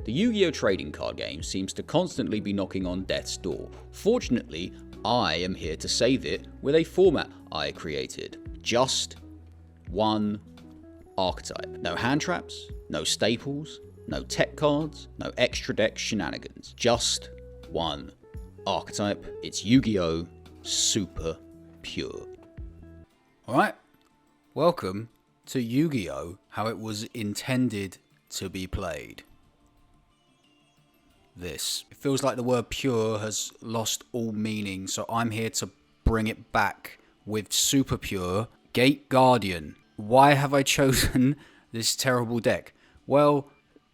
The Yu-Gi-Oh! Trading card game seems to constantly be knocking on death's door. Fortunately, I am here to save it with a format I created. Just one archetype. No hand traps, no staples, no tech cards, no extra deck shenanigans. Just one archetype. It's Yu-Gi-Oh! Super Pure. Alright, welcome to Yu-Gi-Oh! How it was intended to be played. This. It feels like the word pure has lost all meaning, so I'm here to bring it back with Super Pure Gate Guardian. Why have I chosen this terrible deck? Well,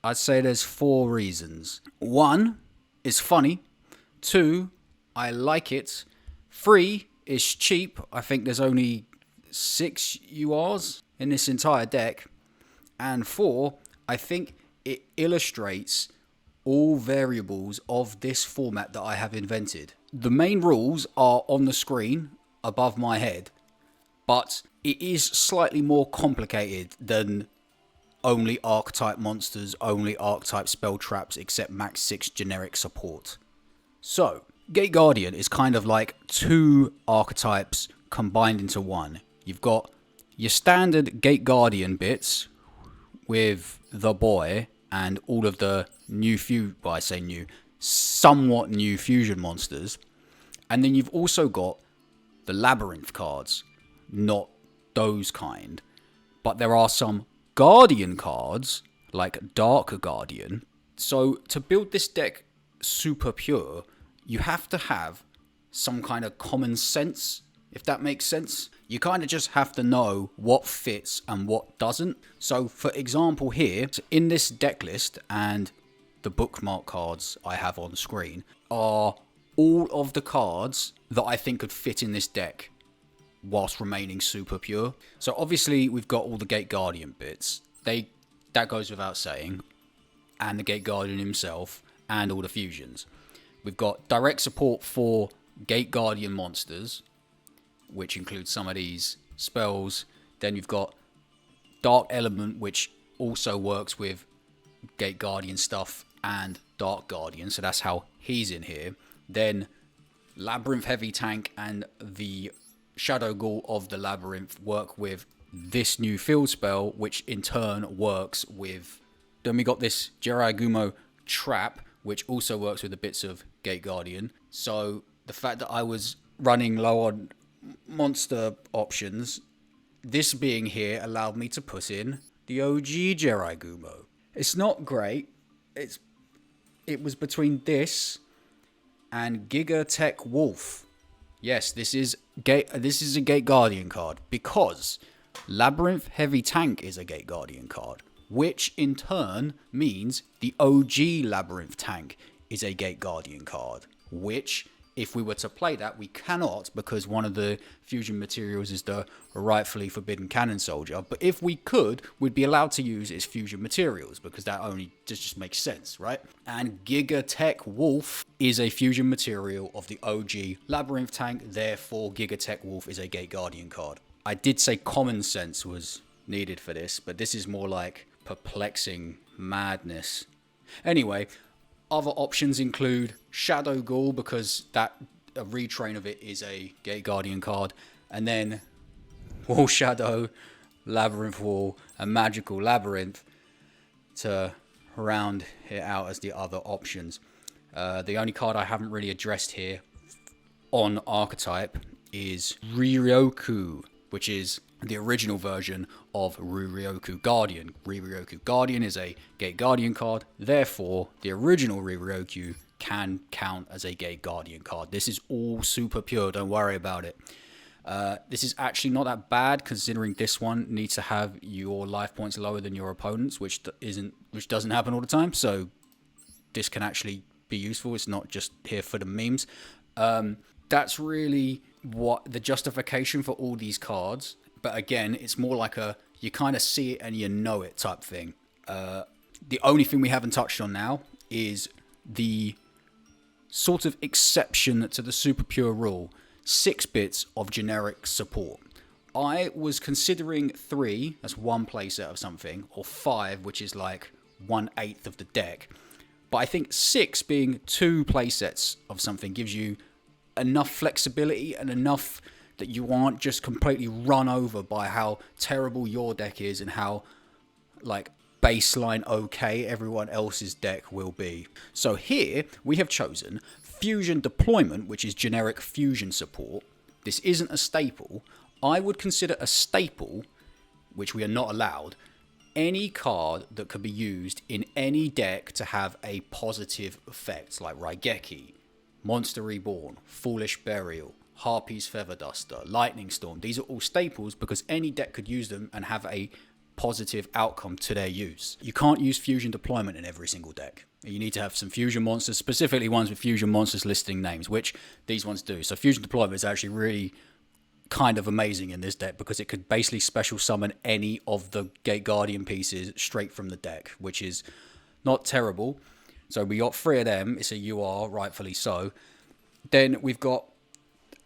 I'd say there's 4 reasons. 1, it's funny. 2, I like it. 3, it's cheap. I think there's only 6 URs in this entire deck. And 4, I think it illustrates all variables of this format that I have invented. The main rules are on the screen above my head, but it is slightly more complicated than only archetype monsters, only archetype spell traps, except max 6 generic support. So, Gate Guardian is kind of like 2 archetypes combined into one. You've got your standard Gate Guardian bits with the boy and all of the somewhat new fusion monsters. And then you've also got the Labyrinth cards. Not those kind. But there are some Guardian cards, like Dark Guardian. So to build this deck super pure, you have to have some kind of common sense, if that makes sense. You kind of just have to know what fits and what doesn't. So for example here, in this deck list and the bookmark cards I have on screen are all of the cards that I think could fit in this deck whilst remaining super pure. So obviously we've got all the Gate Guardian bits. That goes without saying. And the Gate Guardian himself and all the fusions. We've got direct support for Gate Guardian monsters, which includes some of these spells. Then you've got Dark Element, which also works with Gate Guardian stuff and Dark Guardian, so that's how he's in here. Then Labyrinth Heavy Tank and the Shadow Ghoul of the Labyrinth work with this new field spell, which in turn works with... Then we got this Jiraigumo Trap, which also works with the bits of Gate Guardian. So the fact that I was running low on monster options, this being here allowed me to put in the OG Jiraigumo. It's not great. It was between this and Giga Tech Wolf. Yes, this is a Gate Guardian card because Labyrinth Heavy Tank is a Gate Guardian card, which in turn means the OG Labyrinth Tank is a Gate Guardian card, which if we were to play that, we cannot because one of the fusion materials is the rightfully forbidden Cannon Soldier. But if we could, we'd be allowed to use its fusion materials because that only just makes sense, right? And Giga Tech Wolf is a fusion material of the OG Labyrinth Tank. Therefore, Giga Tech Wolf is a Gate Guardian card. I did say common sense was needed for this, but this is more like perplexing madness. Anyway, other options include Shadow Ghoul, because a retrain of it is a Gate Guardian card. And then Wall Shadow, Labyrinth Wall, and Magical Labyrinth to round it out as the other options. The only card I haven't really addressed here on archetype is Riryoku, which is the original version of Riryoku Guardian. Riryoku Guardian is a Gate Guardian card, therefore the original Riryoku can count as a Gate Guardian card. This is all super pure, don't worry about it. This is actually not that bad, considering this one needs to have your life points lower than your opponent's, which doesn't happen all the time, so this can actually be useful. It's not just here for the memes. That's really what the justification for all these cards. But again, it's more like you kind of see it and you know it type thing. The only thing we haven't touched on now is the sort of exception to the super pure rule. 6 bits of generic support. I was considering 3, that's one playset of something, or 5, which is like 1/8 of the deck. But I think 6 being 2 playsets of something gives you enough flexibility and enough that you aren't just completely run over by how terrible your deck is and how, like, baseline okay everyone else's deck will be. So here we have chosen Fusion Deployment, which is generic fusion support. This isn't a staple. I would consider a staple, which we are not allowed, any card that could be used in any deck to have a positive effect, like Raigeki, Monster Reborn, Foolish Burial, Harpy's Feather Duster, Lightning Storm. These are all staples because any deck could use them and have a positive outcome to their use. You can't use Fusion Deployment in every single deck. You need to have some fusion monsters, specifically ones with fusion monsters listing names, which these ones do. So Fusion Deployment is actually really kind of amazing in this deck because it could basically special summon any of the Gate Guardian pieces straight from the deck, which is not terrible. So we got 3 of them. It's a UR, rightfully so. Then we've got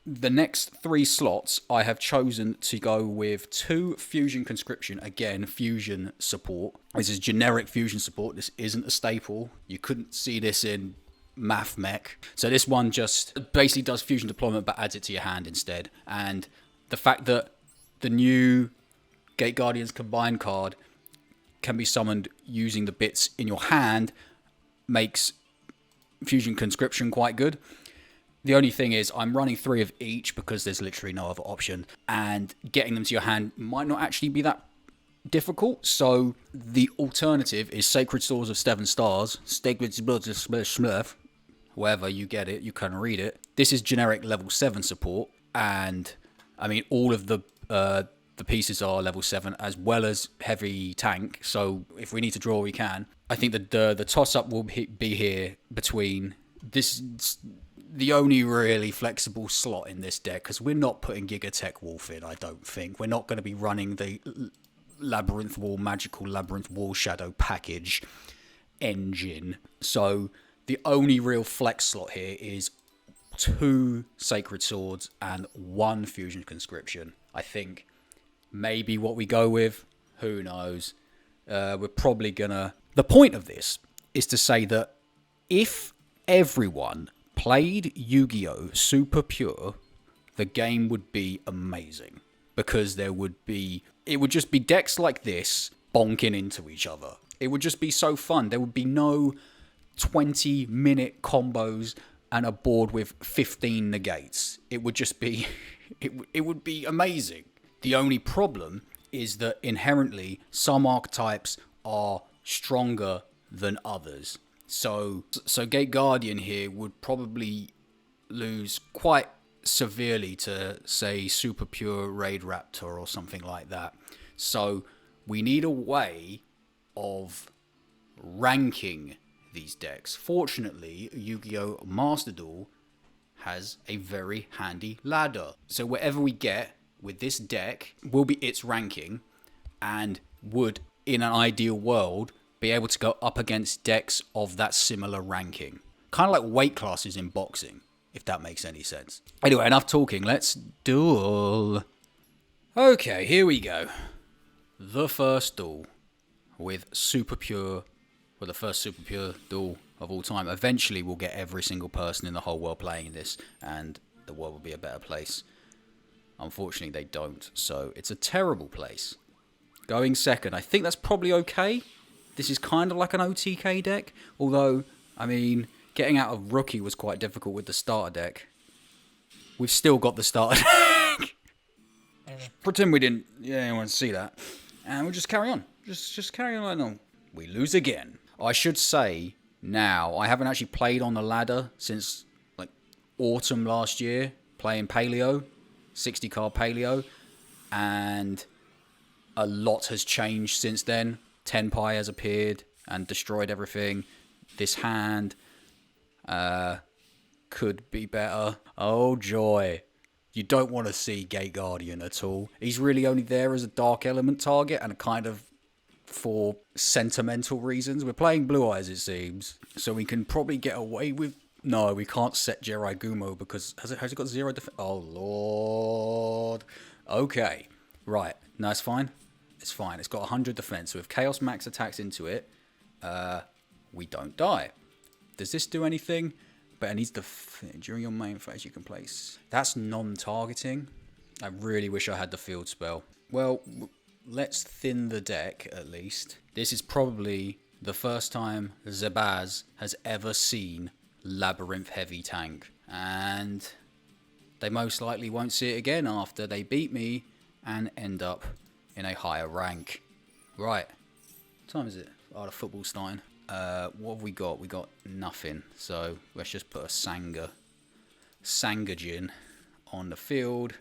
the next 3 slots. I have chosen to go with 2 Fusion Conscription. Again, fusion support. This is generic fusion support. This isn't a staple. You couldn't see this in Math Mech. So this one just basically does Fusion Deployment but adds it to your hand instead. And the fact that the new Gate Guardians Combined card can be summoned using the bits in your hand makes Fusion Conscription quite good. The only thing is I'm running 3 of each because there's literally no other option, and getting them to your hand might not actually be that difficult. So the alternative is Sacred Swords of 7 Stars, wherever you get it, you can read it. This is generic level 7 support, and I mean all of the pieces are level 7 as well as heavy tank, so if we need to draw we can. I think that the toss-up will be here between this, the only really flexible slot in this deck, because we're not putting Gigatech Wolf in, I don't think. We're not going to be running the Labyrinth Wall, Magical Labyrinth Wall Shadow package engine. So the only real flex slot here is 2 Sacred Swords and 1 Fusion Conscription. I think maybe what we go with, who knows. We're probably gonna... The point of this is to say that if everyone played Yu-Gi-Oh! Super Pure, the game would be amazing. Because there would be... It would just be decks like this bonking into each other. It would just be so fun. There would be no 20-minute combos and a board with 15 negates. It would just be... It would be amazing. The only problem is that inherently some archetypes are stronger than others. So Gate Guardian here would probably lose quite severely to, say, Super Pure Raid Raptor or something like that. So we need a way of ranking these decks. Fortunately, Yu-Gi-Oh! Master Duel has a very handy ladder. So whatever we get with this deck will be its ranking, and would, in an ideal world, be able to go up against decks of that similar ranking. Kind of like weight classes in boxing, if that makes any sense. Anyway, enough talking, let's duel. Okay, here we go. The first duel with Super Pure, well, the first Super Pure duel of all time. Eventually we'll get every single person in the whole world playing this, and the world will be a better place. Unfortunately, they don't, so it's a terrible place. Going second, I think that's probably okay. This is kind of like an OTK deck, although, I mean, getting out of Rookie was quite difficult with the starter deck. We've still got the starter deck. Pretend we didn't anyone see that. And we'll just carry on. Just carry on like normal. We lose again. I should say now, I haven't actually played on the ladder since, like, autumn last year, playing Paleo. 60 card Paleo, and a lot has changed since then. Tenpai has appeared and destroyed everything. This hand could be better. Oh joy. You don't want to see Gate Guardian at all. He's really only there as a dark element target and a kind of for sentimental reasons. We're playing Blue Eyes, it seems, so we can probably get away with... No, we can't set Jirai Gumo because... Has it got 0 defense? Oh, Lord. Okay. Right. No, it's fine. It's fine. It's got 100 defense. So if Chaos Max attacks into it, we don't die. Does this do anything? But it needs during your main phase you can place. That's non-targeting. I really wish I had the field spell. Well, let's thin the deck at least. This is probably the first time Zebaz has ever seen Labyrinth Heavy Tank. And they most likely won't see it again after they beat me and end up in a higher rank. Right. What time is it? Oh, the football's starting. What have we got? We got nothing. So let's just put a Sangajin on the field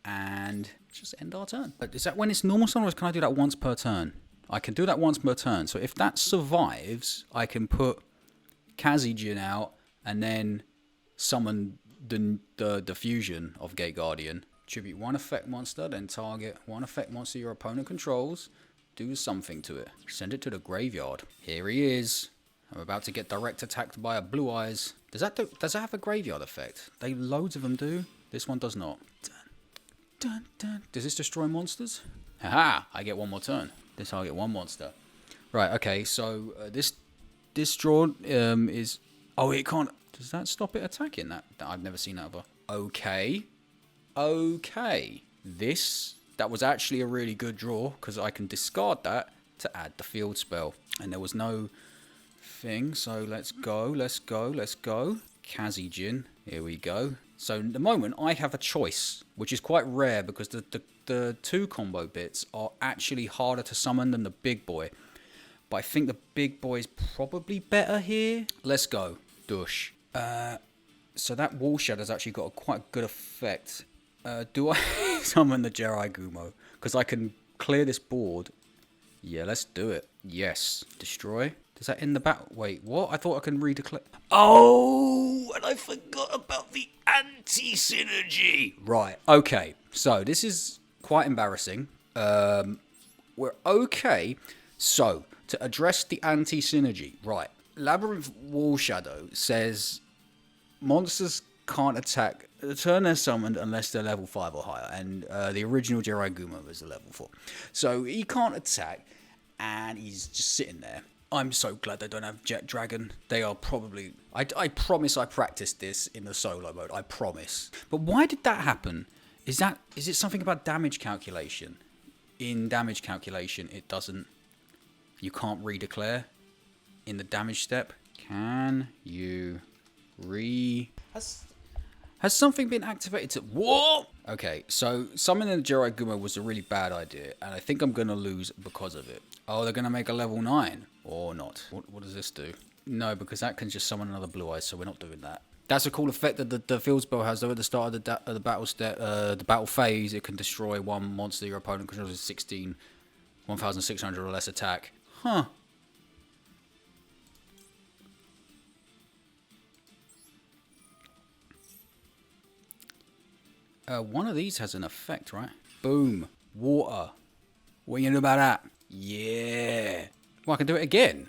and just end our turn. Is that when it's normal summon, or can I do that once per turn? I can do that once per turn. So if that survives, I can put Kazijin out and then summon the fusion of Gate Guardian. Tribute one effect monster, then target one effect monster your opponent controls. Do something to it. Send it to the graveyard. Here he is. I'm about to get direct attacked by a Blue Eyes. Does that have a graveyard effect? Loads of them do. This one does not. Dun, dun, dun. Does this destroy monsters? Haha! I get one more turn. This I'll get one monster. Right. Okay. So this draw is. Oh, it can't. Does that stop it attacking? That I've never seen that before. Okay. Okay. That was actually a really good draw because I can discard that to add the field spell. And there was no thing. So let's go. Let's go. Let's go. Kazijin. Here we go. So at the moment I have a choice, which is quite rare because the two combo bits are actually harder to summon than the big boy. But I think the big boy is probably better here. Let's go. Dush. So that Wall Shadow's actually got a quite good effect. Do I summon the Jerai Gumo? Because I can clear this board. Yeah, let's do it. Yes. Destroy. Does that end the battle? Wait, what? I thought I can redeclare. Oh, and I forgot about the anti-synergy. Right. Okay. So this is quite embarrassing. We're okay. So to address the anti-synergy, right? Labyrinth Wall Shadow says monsters can't attack the turn they're summoned unless they're level 5 or higher, and the original Jerai Gumo was a level 4. So he can't attack, and he's just sitting there. I'm so glad they don't have Jet Dragon. They are probably... I promise I practiced this in the solo mode. I promise. But why did that happen? Is it something about damage calculation? In damage calculation, it doesn't... You can't redeclare in the damage step. Can you Has something been activated to... What? Okay, so summoning the Jerai Gumo was a really bad idea, and I think I'm going to lose because of it. Oh, they're going to make a level 9. Or not. What does this do? No, because that can just summon another Blue Eyes, so we're not doing that. That's a cool effect that the field spell has, though. At the start of the battle step, the battle phase, it can destroy one monster your opponent controls with 1,600 or less attack. Huh. One of these has an effect, right? Boom. Water. What are you gonna do about that? Yeah. Well, I can do it again.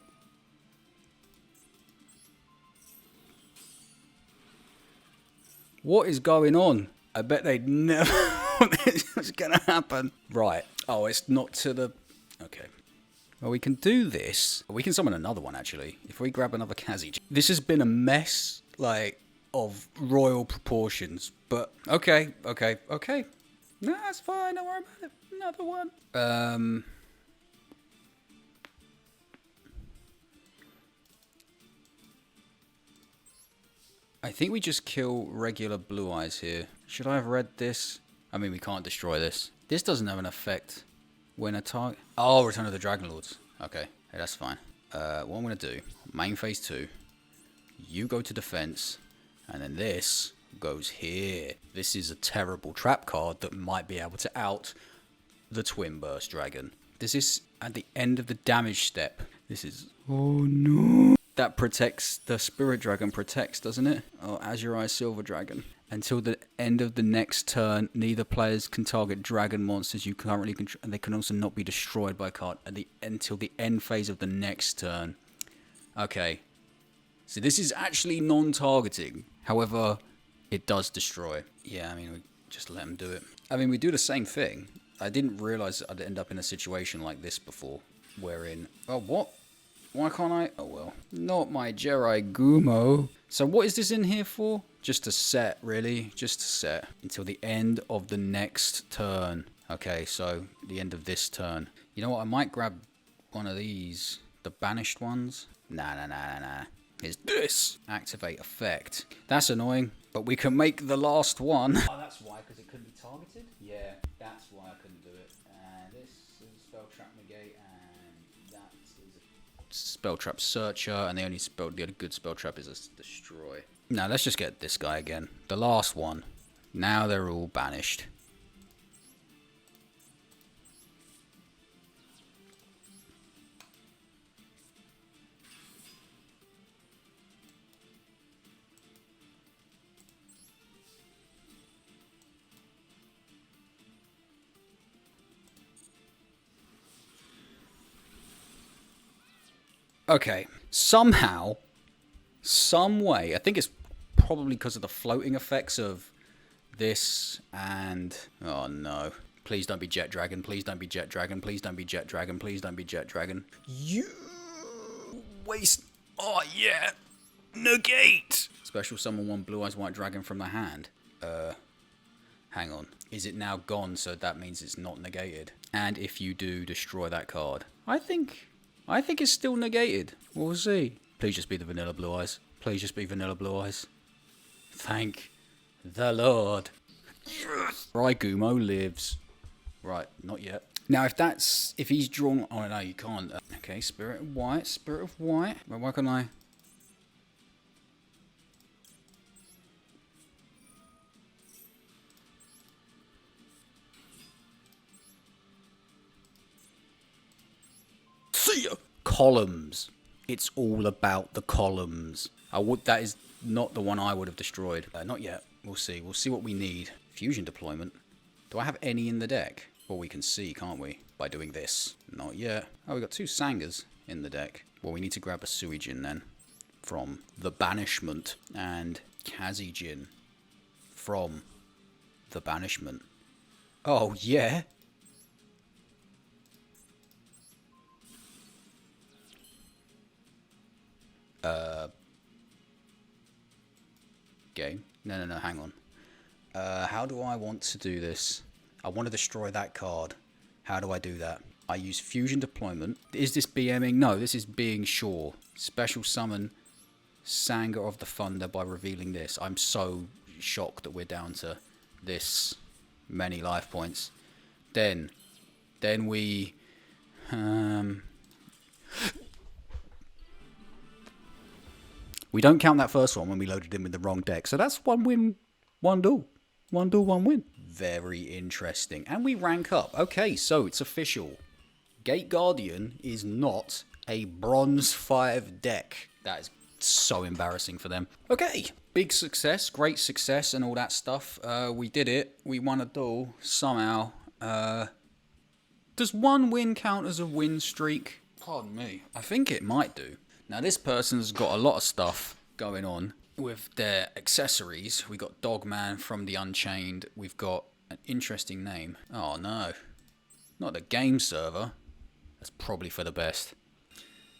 What is going on? I bet they'd never thought this was gonna happen. Right. Oh, it's not to the... Okay. Well, we can do this. We can summon another one, actually. If we grab another Kazij. This has been a mess, like, of royal proportions. But, okay. No, that's fine. Don't worry about it. Another one. I think we just kill regular Blue Eyes here. Should I have read this? I mean, we can't destroy this. This doesn't have an effect when a target... Oh, Return of the Dragon Lords. Okay, hey, that's fine. What I'm going to do, main phase 2, you go to defense, and then this goes here. This is a terrible trap card that might be able to out the Twin Burst Dragon. This is at the end of the damage step. This is... Oh, no. That protects, the Spirit Dragon protects, doesn't it? Oh, Azure Silver Dragon. Until the end of the next turn, neither players can target dragon monsters you currently control, and they can also not be destroyed by a card until the end phase of the next turn. Okay. So this is actually non-targeting. However, it does destroy. Yeah, I mean, we just let them do it. I mean, we do the same thing. I didn't realize I'd end up in a situation like this before. Wherein... Oh, what? Why can't I? Oh well. Not my Jerai Gumo. So what is this in here for? Just to set, really. Just to set. Until the end of the next turn. Okay, so the end of this turn. You know what? I might grab one of these. The banished ones. Nah. Is this. Activate effect. That's annoying. But we can make the last one. Oh, that's why, because it couldn't be targeted? Yeah, that's why I couldn't do it. And this is spell trap negate, and that is a spell trap searcher, and the other good spell trap is a destroy. Now let's just get this guy again. The last one. Now they're all banished. Okay, somehow, some way, I think it's probably because of the floating effects of this and... Oh no. Please don't be Jet Dragon, please don't be Jet Dragon, please don't be Jet Dragon, please don't be Jet Dragon. You waste... Oh yeah! Negate! Special summon one Blue Eyes White Dragon from the hand. Hang on. Is it now gone, so that means it's not negated? And if you do, destroy that card. I think it's still negated. We'll see. Please just be the vanilla Blue Eyes. Please just be vanilla Blue Eyes. Thank the Lord. Yes! Raigumo lives. Right, not yet. Now, if he's drawn... Oh, no, you can't. Okay, Spirit of White. Spirit of White. Well, why can I... See ya! Columns. It's all about the columns. That is not the one I would have destroyed. Not yet. We'll see. We'll see what we need. Fusion deployment. Do I have any in the deck? Well, we can see, can't we? By doing this. Not yet. Oh, we got 2 Sangas in the deck. Well, we need to grab a Suijin then. From the Banishment. And Kazijin. From the Banishment. Oh, yeah. Game. No, hang on. How do I want to do this? I want to destroy that card. How do I do that? I use Fusion Deployment. Is this BMing? No, this is being sure. Special summon Sanga of the Thunder by revealing this. I'm so shocked that we're down to this many life points. Then we... We don't count that first one when we loaded in with the wrong deck. So that's 1 win, 1 duel. 1 duel, 1 win. Very interesting. And we rank up. Okay, so it's official. Gate Guardian is not a Bronze 5 deck. That is so embarrassing for them. Okay, big success, great success and all that stuff. We did it. We won a duel somehow. Does 1 win count as a win streak? Pardon me. I think it might do. Now, this person's got a lot of stuff going on with their accessories. We got Dogman from the Unchained. We've got an interesting name. Oh, no. Not the game server. That's probably for the best.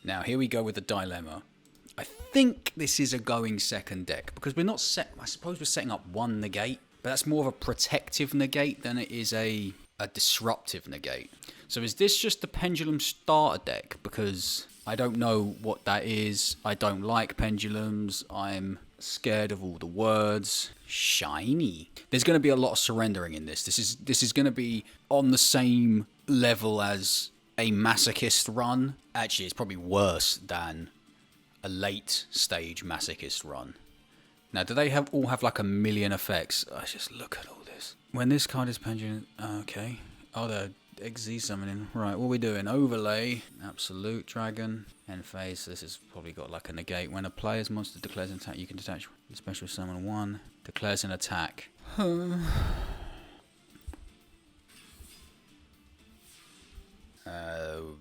Now, here we go with the dilemma. I think this is a going second deck because we're not set... I suppose we're setting up 1 negate, but that's more of a protective negate than it is a disruptive negate. So is this just the Pendulum starter deck? Because... I don't know what that is. I don't like pendulums. I'm scared of all the words. Shiny. There's going to be a lot of surrendering in this. This is going to be on the same level as a masochist run. Actually, it's probably worse than a late stage masochist run. Now, do they all have like a million effects? I just look at all this. When this card is pendulum... Okay. Oh, they're... XZ summoning. Right, what are we doing? Overlay. Absolute Dragon. End phase. This has probably got like a negate. When a player's monster declares an attack, you can detach special summon 1. Declares an attack.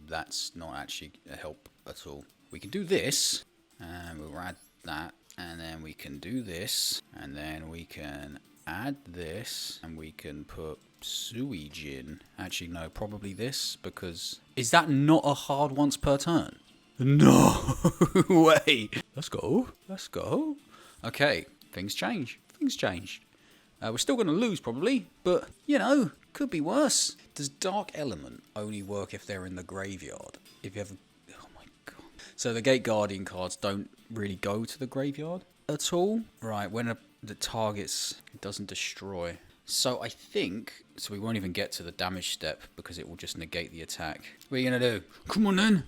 That's not actually a help at all. We can do this. And we'll add that. And then we can do this. And then we can add this. And we can put... Suijin. Actually, no, probably this, because... Is that not a hard once per turn? No way. Let's go. Let's go. Okay, things change. Things change. We're still going to lose probably, but, you know, could be worse. Does Dark Element only work if they're in the graveyard? If you have... Oh my god. So the Gate Guardian cards don't really go to the graveyard at all? Right, when the targets, it doesn't destroy. So I think... So we won't even get to the damage step because it will just negate the attack. What are you going to do? Come on then.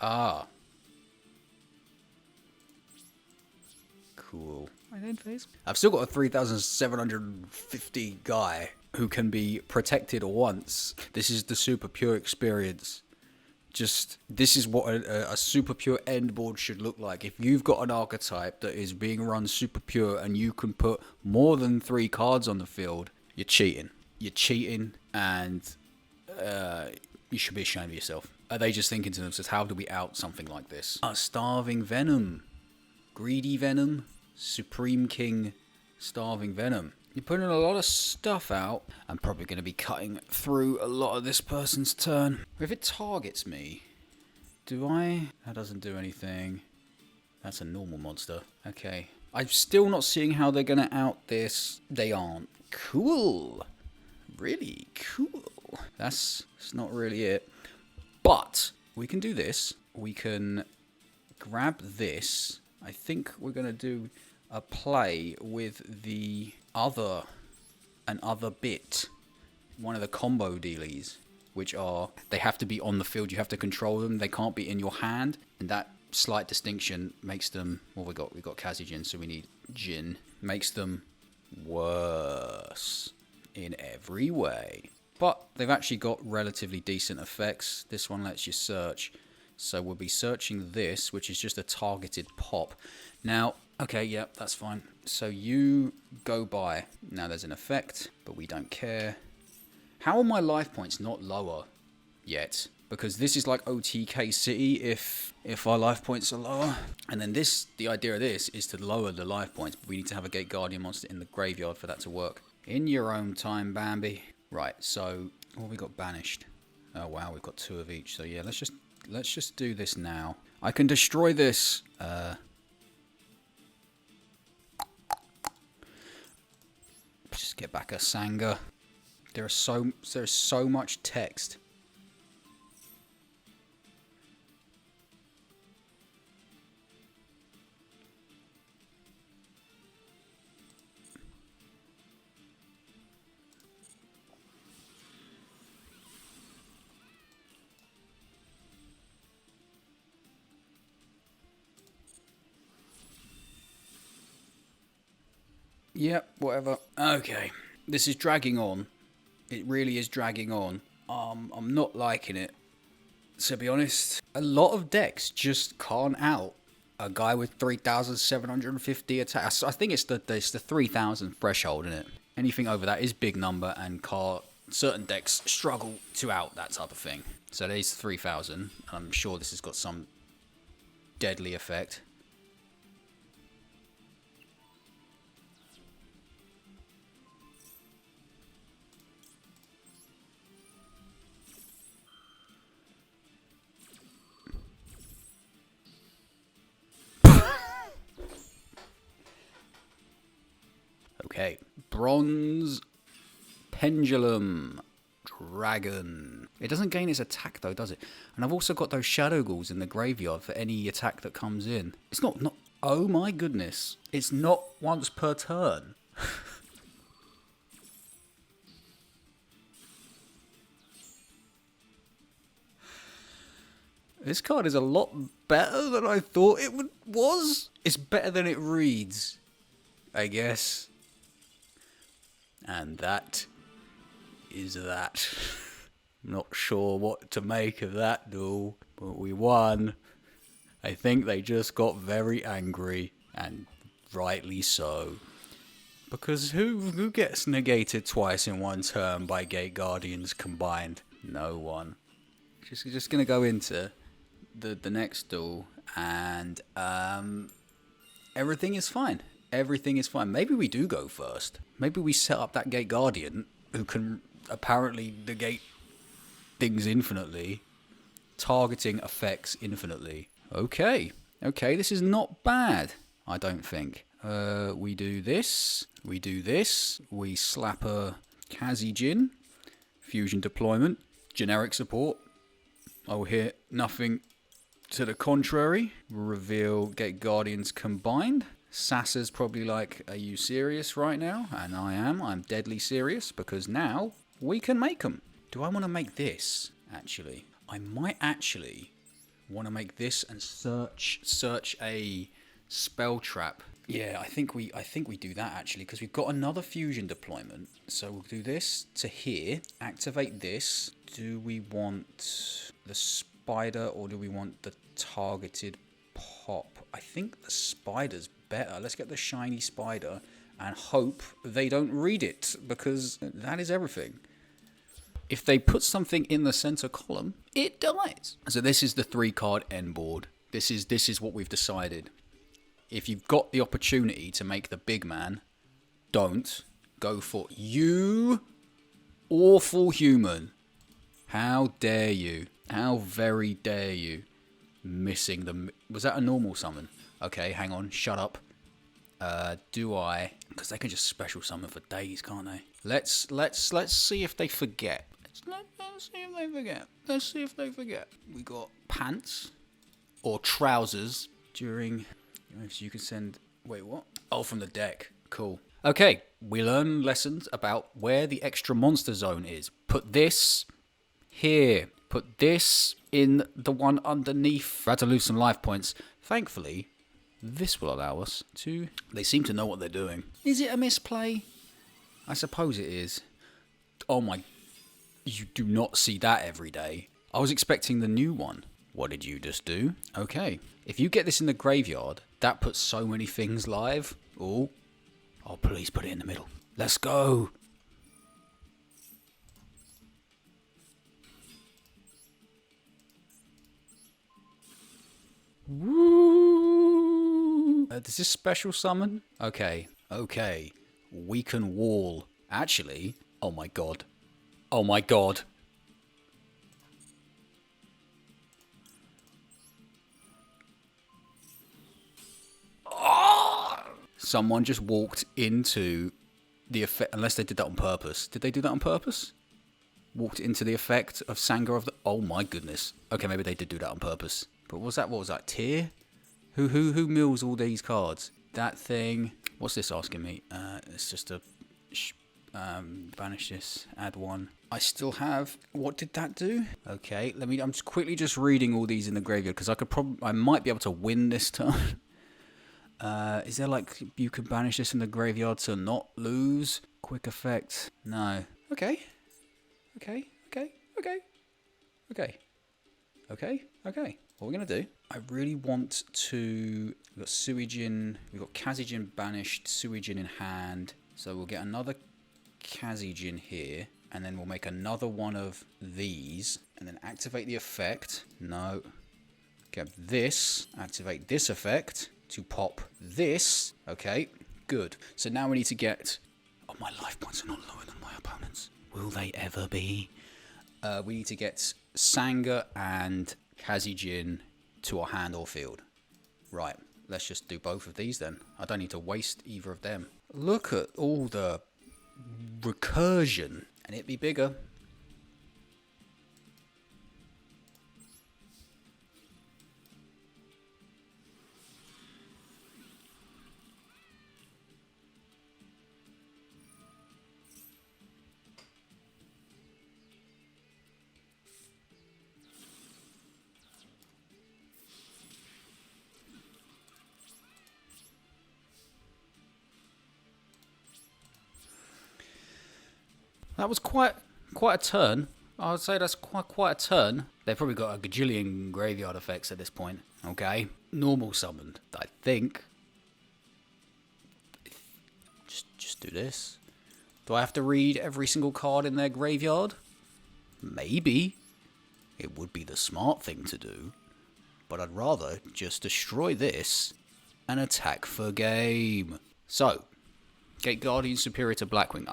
Ah. Cool. I've still got a 3,750 guy who can be protected once. This is the super pure experience. Just, this is what a super pure end board should look like. If you've got an archetype that is being run super pure and you can put more than 3 cards on the field, you're cheating. You're cheating, and you should be ashamed of yourself. Are they just thinking to themselves, how do we out something like this? Starving Venom. Greedy Venom. Supreme King Starving Venom. You're putting a lot of stuff out. I'm probably going to be cutting through a lot of this person's turn. If it targets me, do I? That doesn't do anything. That's a normal monster. Okay. I'm still not seeing how they're going to out this. They aren't. Cool. Really cool. That's not really it. But we can do this. We can grab this. I think we're going to do a play with the other bit. One of the combo dealies, which are, they have to be on the field. You have to control them. They can't be in your hand. And that slight distinction makes them, well, we got Kazijin, so we need Jin. Makes them worse in every way. But they've actually got relatively decent effects. This one lets you search. So we'll be searching this, which is just a targeted pop. Now, okay, yeah, that's fine. So you go by. Now there's an effect, but we don't care. How are my life points not lower yet? Because this is like OTK City if our life points are lower. And then this, the idea of this is to lower the life points. But we need to have a Gate Guardian monster in the graveyard for that to work. In your own time, Bambi. Right, so what have we got banished? Oh wow, we've got 2 of each. So yeah, let's just do this now. I can destroy this. Just get back a Sanga. There's so much text. Yep, whatever. Okay. This is dragging on. It really is dragging on. I'm not liking it, to be honest. A lot of decks just can't out a guy with 3,750 attacks. I think it's the 3,000 threshold, isn't it? Anything over that is big number, and certain decks struggle to out that type of thing. So there's 3,000. I'm sure this has got some deadly effect. Okay, Bronze Pendulum Dragon. It doesn't gain its attack though, does it? And I've also got those Shadow Ghouls in the graveyard for any attack that comes in. It's not, oh my goodness. It's not once per turn. This card is a lot better than I thought it was. It's better than it reads, I guess. And that is that. Not sure what to make of that, though. But we won. I think they just got very angry, and rightly so. Because who gets negated twice in one turn by Gate Guardians combined? No one. Just gonna go into the next duel, and everything is fine. Everything is fine. Maybe we do go first. Maybe we set up that Gate Guardian who can apparently negate things infinitely, targeting effects infinitely. Okay, this is not bad, I don't think. We do this, we slap a Kazijin, fusion deployment, generic support. I will hear nothing to the contrary. Reveal Gate Guardians combined. Sassa's probably like, are you serious right now? And I am. I'm deadly serious, because now we can make them. Do I want to make this, actually? I might actually want to make this and search a spell trap. Yeah, I think we do that, actually, because we've got another fusion deployment. So we'll do this to here. Activate this. Do we want the spider or do we want the targeted pop? I think the spider's better. Let's get the shiny spider and hope they don't read it, because that is everything. If they put something in the center column, it dies. So this is the 3-card end board. This is what we've decided. If you've got the opportunity to make the big man, don't go for it. You awful human. How dare you? How very dare you? Missing the... Was that a normal summon? Okay, hang on. Shut up. Do I... Because they can just special summon for days, can't they? Let's see if they forget. Let's see if they forget. Let's see if they forget. We got pants or trousers during... So you can send... Wait, what? Oh, from the deck. Cool. Okay, we learn lessons about where the extra monster zone is. Put this here. Put this in the one underneath. We had to lose some life points. Thankfully, this will allow us to... They seem to know what they're doing. Is it a misplay? I suppose it is. Oh my... You do not see that every day. I was expecting the new one. What did you just do? Okay. If you get this in the graveyard, that puts so many things live. Oh, please put it in the middle. Let's go. Woo! Does this special summon? Okay. Weaken wall. Actually, oh my god. Oh my god. Someone just walked into the effect, unless they did that on purpose. Did they do that on purpose? Walked into the effect of Sanga of the... Oh my goodness. Okay, maybe they did do that on purpose. But what was that? Tier? Who mills all these cards? That thing. What's this asking me? It's just a... banish this. Add one. I still have... What did that do? Okay, I'm just quickly reading all these in the graveyard, because I might be able to win this turn. Is there like... You can banish this in the graveyard to not lose? Quick effect. No. Okay. What we're going to do... I really want to... We've got Suijin... We've got Kazijin banished, Suijin in hand. So we'll get another Kazijin here. And then we'll make another one of these. And then activate the effect. No. Get this. Activate this effect to pop this. Okay, good. So now we need to get... Oh, my life points are not lower than my opponent's. Will they ever be? We need to get Sanga and Kazijin to our hand or field. Right, let's just do both of these then. I don't need to waste either of them. Look at all the recursion. And it'd be bigger. That was quite a turn. I would say that's quite a turn. They've probably got a gajillion graveyard effects at this point. Okay. Normal summoned, I think. Just do this. Do I have to read every single card in their graveyard? Maybe. It would be the smart thing to do, but I'd rather just destroy this and attack for game. So, Gate Guardian superior to Blackwing.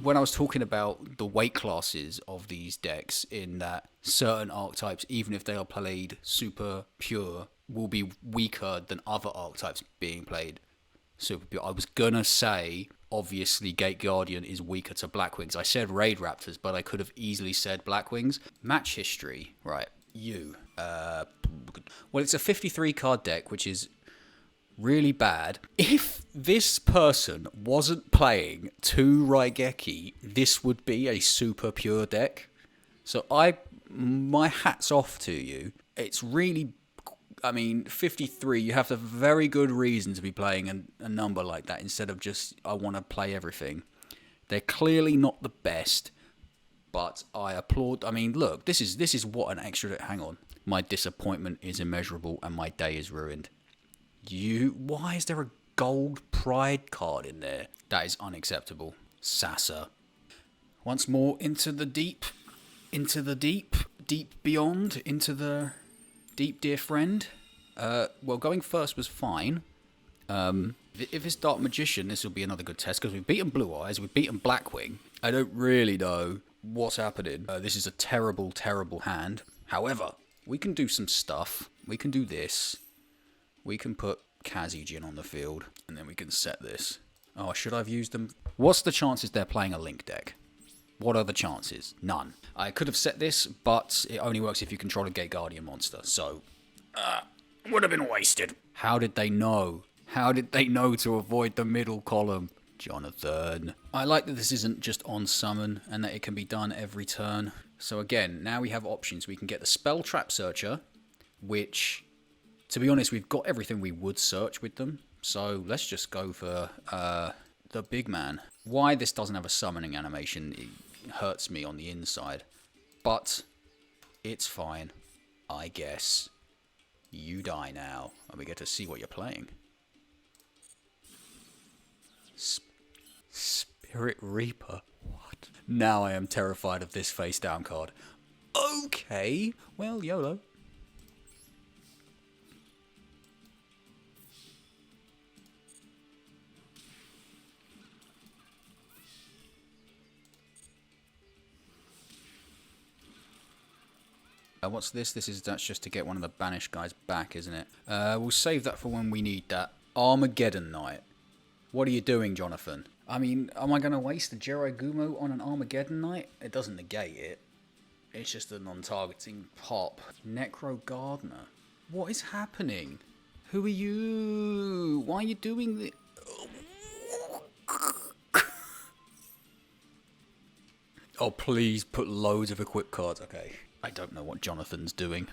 When I was talking about the weight classes of these decks, in that certain archetypes, even if they are played super pure, will be weaker than other archetypes being played super pure. I was gonna say, obviously, Gate Guardian is weaker to Blackwings. I said Raid Raptors, but I could have easily said Blackwings. Match history, right? Well, it's a 53 card deck, which is really bad. If this person wasn't playing 2 Raigeki, this would be a super pure deck. So my hat's off to you. It's really, 53, you have a very good reason to be playing a number like that instead of just, I want to play everything. They're clearly not the best, but I applaud. Look, this is what an extra, hang on. My disappointment is immeasurable and my day is ruined. Why is there a gold pride card in there? That is unacceptable. Sasa. Once more into the deep beyond, into the deep, dear friend. Well, going first was fine. If it's Dark Magician, this will be another good test, because we've beaten Blue Eyes, we've beaten Blackwing. I don't really know what's happening. This is a terrible, terrible hand. However, we can do some stuff. We can do this. We can put Kazijin on the field, and then we can set this. Oh, should I have used them? What's the chances they're playing a Link deck? What are the chances? None. I could have set this, but it only works if you control a Gate Guardian monster, so would have been wasted. How did they know? How did they know to avoid the middle column? Jonathan. I like that this isn't just on summon, and that it can be done every turn. So again, now we have options. We can get the Spell Trap Searcher, which, to be honest, we've got everything we would search with them. So let's just go for the big man. Why this doesn't have a summoning animation, it hurts me on the inside. But it's fine, I guess. You die now, and we get to see what you're playing. Spirit Reaper? What? Now I am terrified of this face down card. Okay, well, YOLO. What's this? That's just to get one of the banished guys back, isn't it? We'll save that for when we need that. Armageddon Knight. What are you doing, Jonathan? Am I going to waste the Jirai Gumo on an Armageddon Knight? It doesn't negate it. It's just a non-targeting pop. Necro Gardener. What is happening? Who are you? Why are you doing this? Oh, please put loads of equip cards. Okay. I don't know what Jonathan's doing.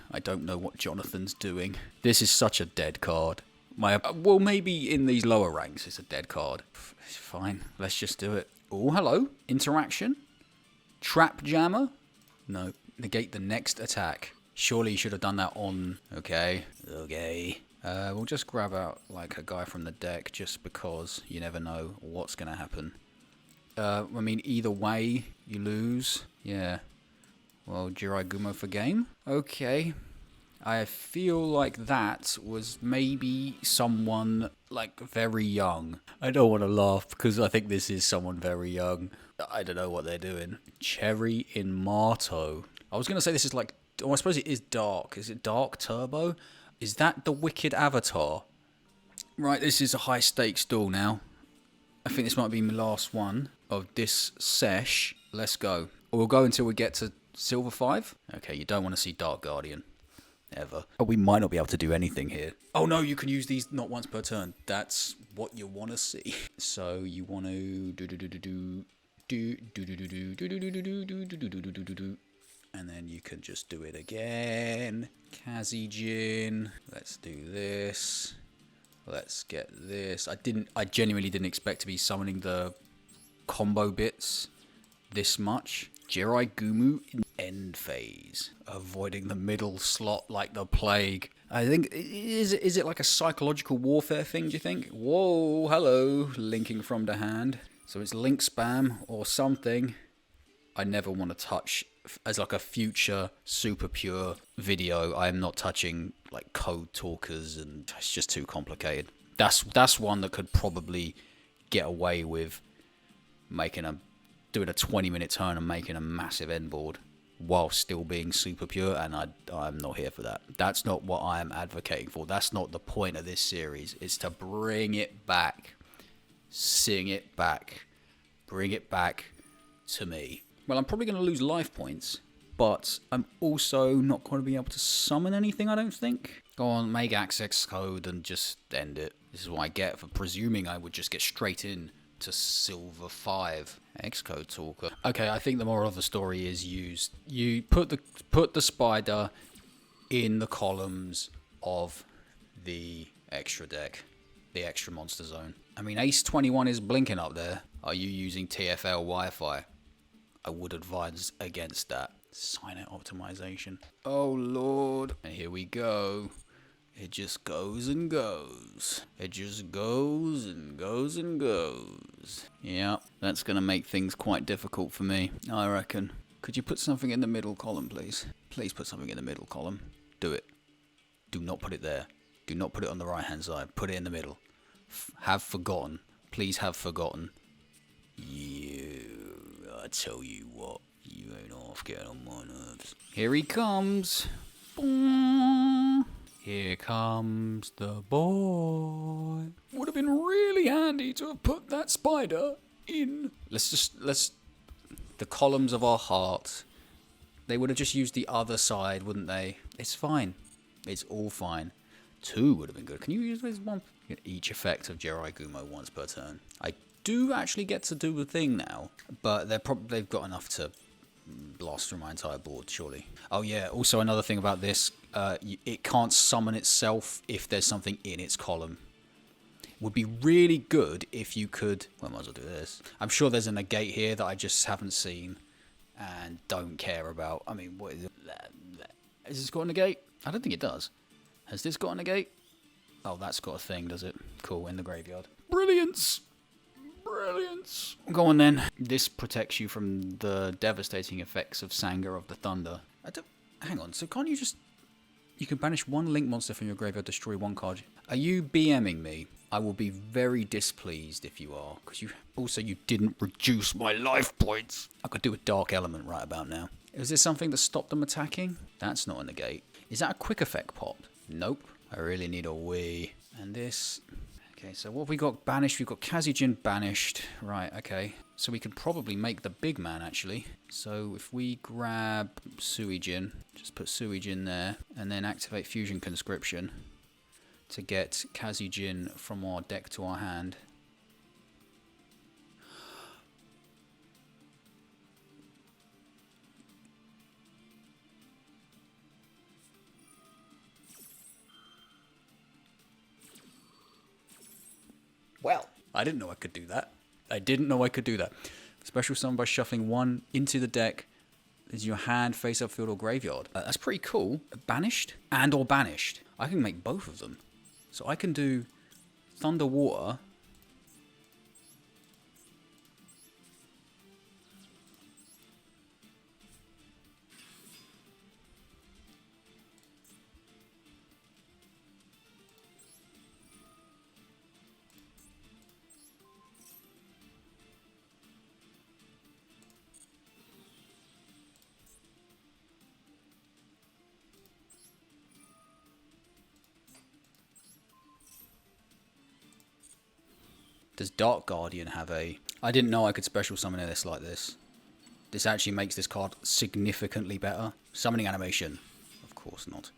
This is such a dead card. Well, maybe in these lower ranks it's a dead card. It's fine. Let's just do it. Oh, hello. Interaction. Trap Jammer. No. Negate the next attack. Surely you should have done that on... Okay. We'll just grab out like a guy from the deck just because you never know what's going to happen. Either way, you lose. Yeah. Well, Jirai Gumo for game. Okay. I feel like that was maybe someone, like, very young. I don't want to laugh because I think this is someone very young. I don't know what they're doing. Cherry in Marto. I was going to say this is like... Oh, I suppose it is Dark. Is it Dark Turbo? Is that the Wicked Avatar? Right, this is a high-stakes duel now. I think this might be my last one of this sesh. Let's go. We'll go until we get to Silver 5. Okay, you don't want to see Dark Guardian. Ever. Oh, we might not be able to do anything here. Oh no, you can use these not once per turn. That's what you want to see. So you want to and then you can just do it again. Kazijin. Let's do this. Let's get this. I genuinely didn't expect to be summoning the combo bits this much. Jirai Gumo in end phase. Avoiding the middle slot like the plague. I think, is it like a psychological warfare thing, do you think? Whoa, hello, linking from the hand. So it's link spam or something. I never want to touch, as like a future super pure video, I am not touching like code talkers, and it's just too complicated. That's one that could probably get away with doing a 20-minute turn and making a massive end board while still being super pure, and I'm not here for that. That's not what I am advocating for. That's not the point of this series. It's to bring it back, sing it back, bring it back to me. Well, I'm probably going to lose life points, but I'm also not going to be able to summon anything, I don't think. Go on, make access code and just end it. This is what I get for presuming I would just get straight in to Silver 5. Xcode Talker. Okay, I think the moral of the story is you put the spider in the columns of the extra deck, the extra monster zone. I mean, Ace 21 is blinking up there. Are you using TFL Wi-Fi? I would advise against that. Signet optimization. Oh lord. And here we go. It just goes and goes. It just goes and goes and goes. Yeah, that's going to make things quite difficult for me, I reckon. Could you put something in the middle column, please? Please put something in the middle column. Do it. Do not put it there. Do not put it on the right-hand side. Put it in the middle. Have forgotten. Please have forgotten. I tell you what. You ain't off getting on my nerves. Here he comes. Boom. Here comes the boy. Would have been really handy to have put that spider in. The columns of our heart. They would have just used the other side, wouldn't they? It's fine. It's all fine. 2 would have been good. Can you use this one? Each effect of Jerai Gumo once per turn. I do actually get to do the thing now, but they've got enough to blast through my entire board, surely. Oh yeah, also another thing about this, it can't summon itself if there's something in its column. Would be really good if you could... Well, I might as well do this. I'm sure there's a negate here that I just haven't seen and don't care about. I mean, what is it? Has this got a negate? I don't think it does. Has this got a negate? Oh, that's got a thing, does it? Cool, in the graveyard. Brilliance! Brilliance. Go on then. This protects you from the devastating effects of Sanger of the Thunder. Hang on, so can't you just... You can banish 1 link monster from your graveyard, destroy 1 card. Are you BMing me? I will be very displeased if you are, because you didn't reduce my life points. I could do a Dark Element right about now. Is this something that stopped them attacking? That's not a negate. Is that a quick effect pop? Nope. I really need a Wii. And this... Okay, so what have we got banished? We've got Kazijin banished. Right, okay. So we could probably make the big man, actually. So if we grab Suijin, just put Suijin there, and then activate Fusion Conscription to get Kazijin from our deck to our hand. Well, I didn't know I could do that. I didn't know I could do that. Special summon by shuffling 1 into the deck. Is your hand, face up, field, or graveyard. That's pretty cool. Banished and or banished. I can make both of them. So I can do Thunder Water. Does Dark Guardian have a... I didn't know I could special summon this like this. This actually makes this card significantly better. Summoning animation. Of course not.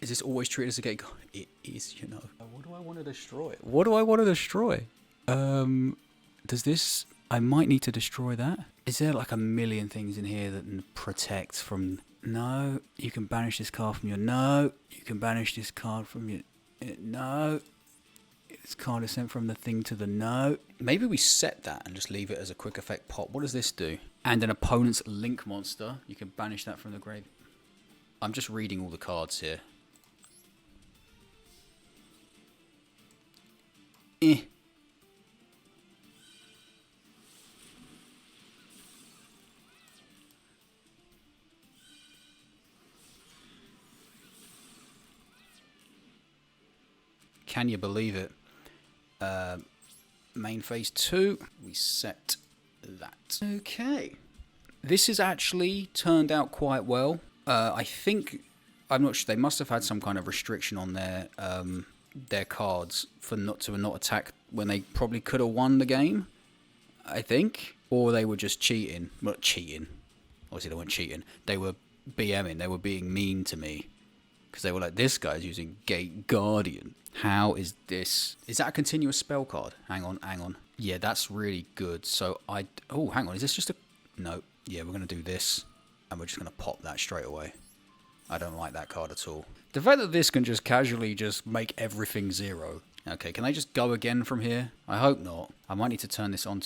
Is this always treated as a gate card? It is, you know. What do I want to destroy? What do I want to destroy? Does this... I might need to destroy that. Is there like a million things in here that protect from... No. You can banish this card from your... No. You can banish this card from your... No. This card is sent from the thing to the no. Maybe we set that and just leave it as a quick effect pop. What does this do? And an opponent's link monster. You can banish that from the grave. I'm just reading all the cards here. Can you believe it? Main phase 2. We set that. Okay. This has actually turned out quite well. I think, I'm not sure, they must have had some kind of restriction on their cards for not attack when they probably could have won the game, I think. Or they were just cheating. Not cheating. Obviously they weren't cheating. They were BMing. They were being mean to me. Because they were like, this guy's using Gate Guardian. How is this? Is that a continuous spell card? Hang on. Yeah, that's really good. So oh, hang on. Is this just a... No. Yeah, we're going to do this. And we're just going to pop that straight away. I don't like that card at all. The fact that this can just casually just make everything 0. Okay, can I just go again from here? I hope not. I might need to turn this on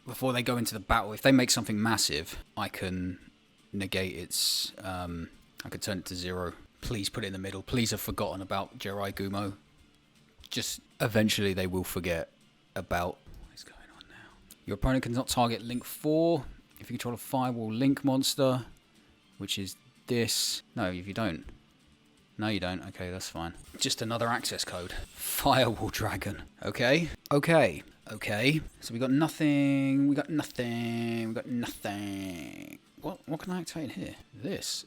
before they go into the battle. If they make something massive, I can negate its... I could turn it to 0. Please put it in the middle. Please have forgotten about Jerai Gumo. Just eventually they will forget about what is going on now. Your opponent cannot target Link 4 if you control a Firewall Link monster, which is this. No, if you don't. No, you don't. Okay, that's fine. Just another access code. Firewall Dragon. Okay. So we got nothing. What can I activate here? This.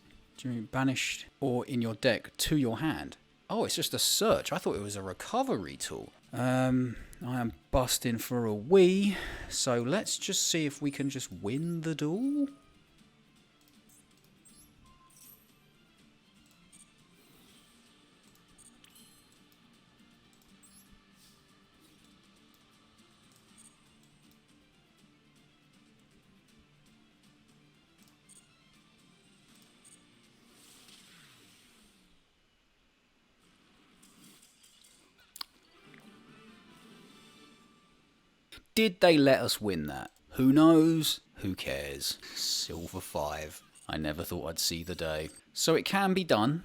Banished or in your deck to your hand. Oh, it's just a search. I thought it was a recovery tool. I am busting for a wee. So let's just see if we can just win the duel. Did they let us win that? Who knows? Who cares? Silver 5. I never thought I'd see the day. So it can be done.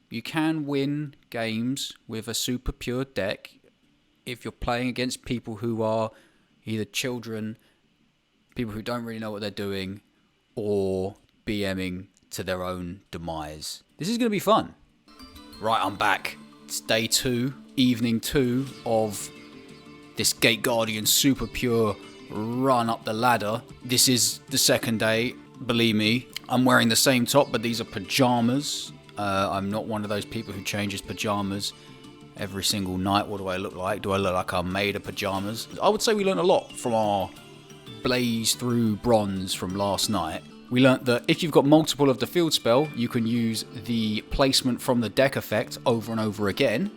You can win games with a super pure deck if you're playing against people who are either children, people who don't really know what they're doing, or BMing to their own demise. This is going to be fun. Right, I'm back. It's day 2, evening 2 of this Gate Guardian super pure run up the ladder. This is the second day, believe me. I'm wearing the same top, but these are pajamas. I'm not one of those people who changes pajamas every single night. What do I look like? Do I look like I'm made of pajamas? I would say we learned a lot from our blaze through bronze from last night. We learnt that if you've got multiple of the field spell, you can use the placement from the deck effect over and over again.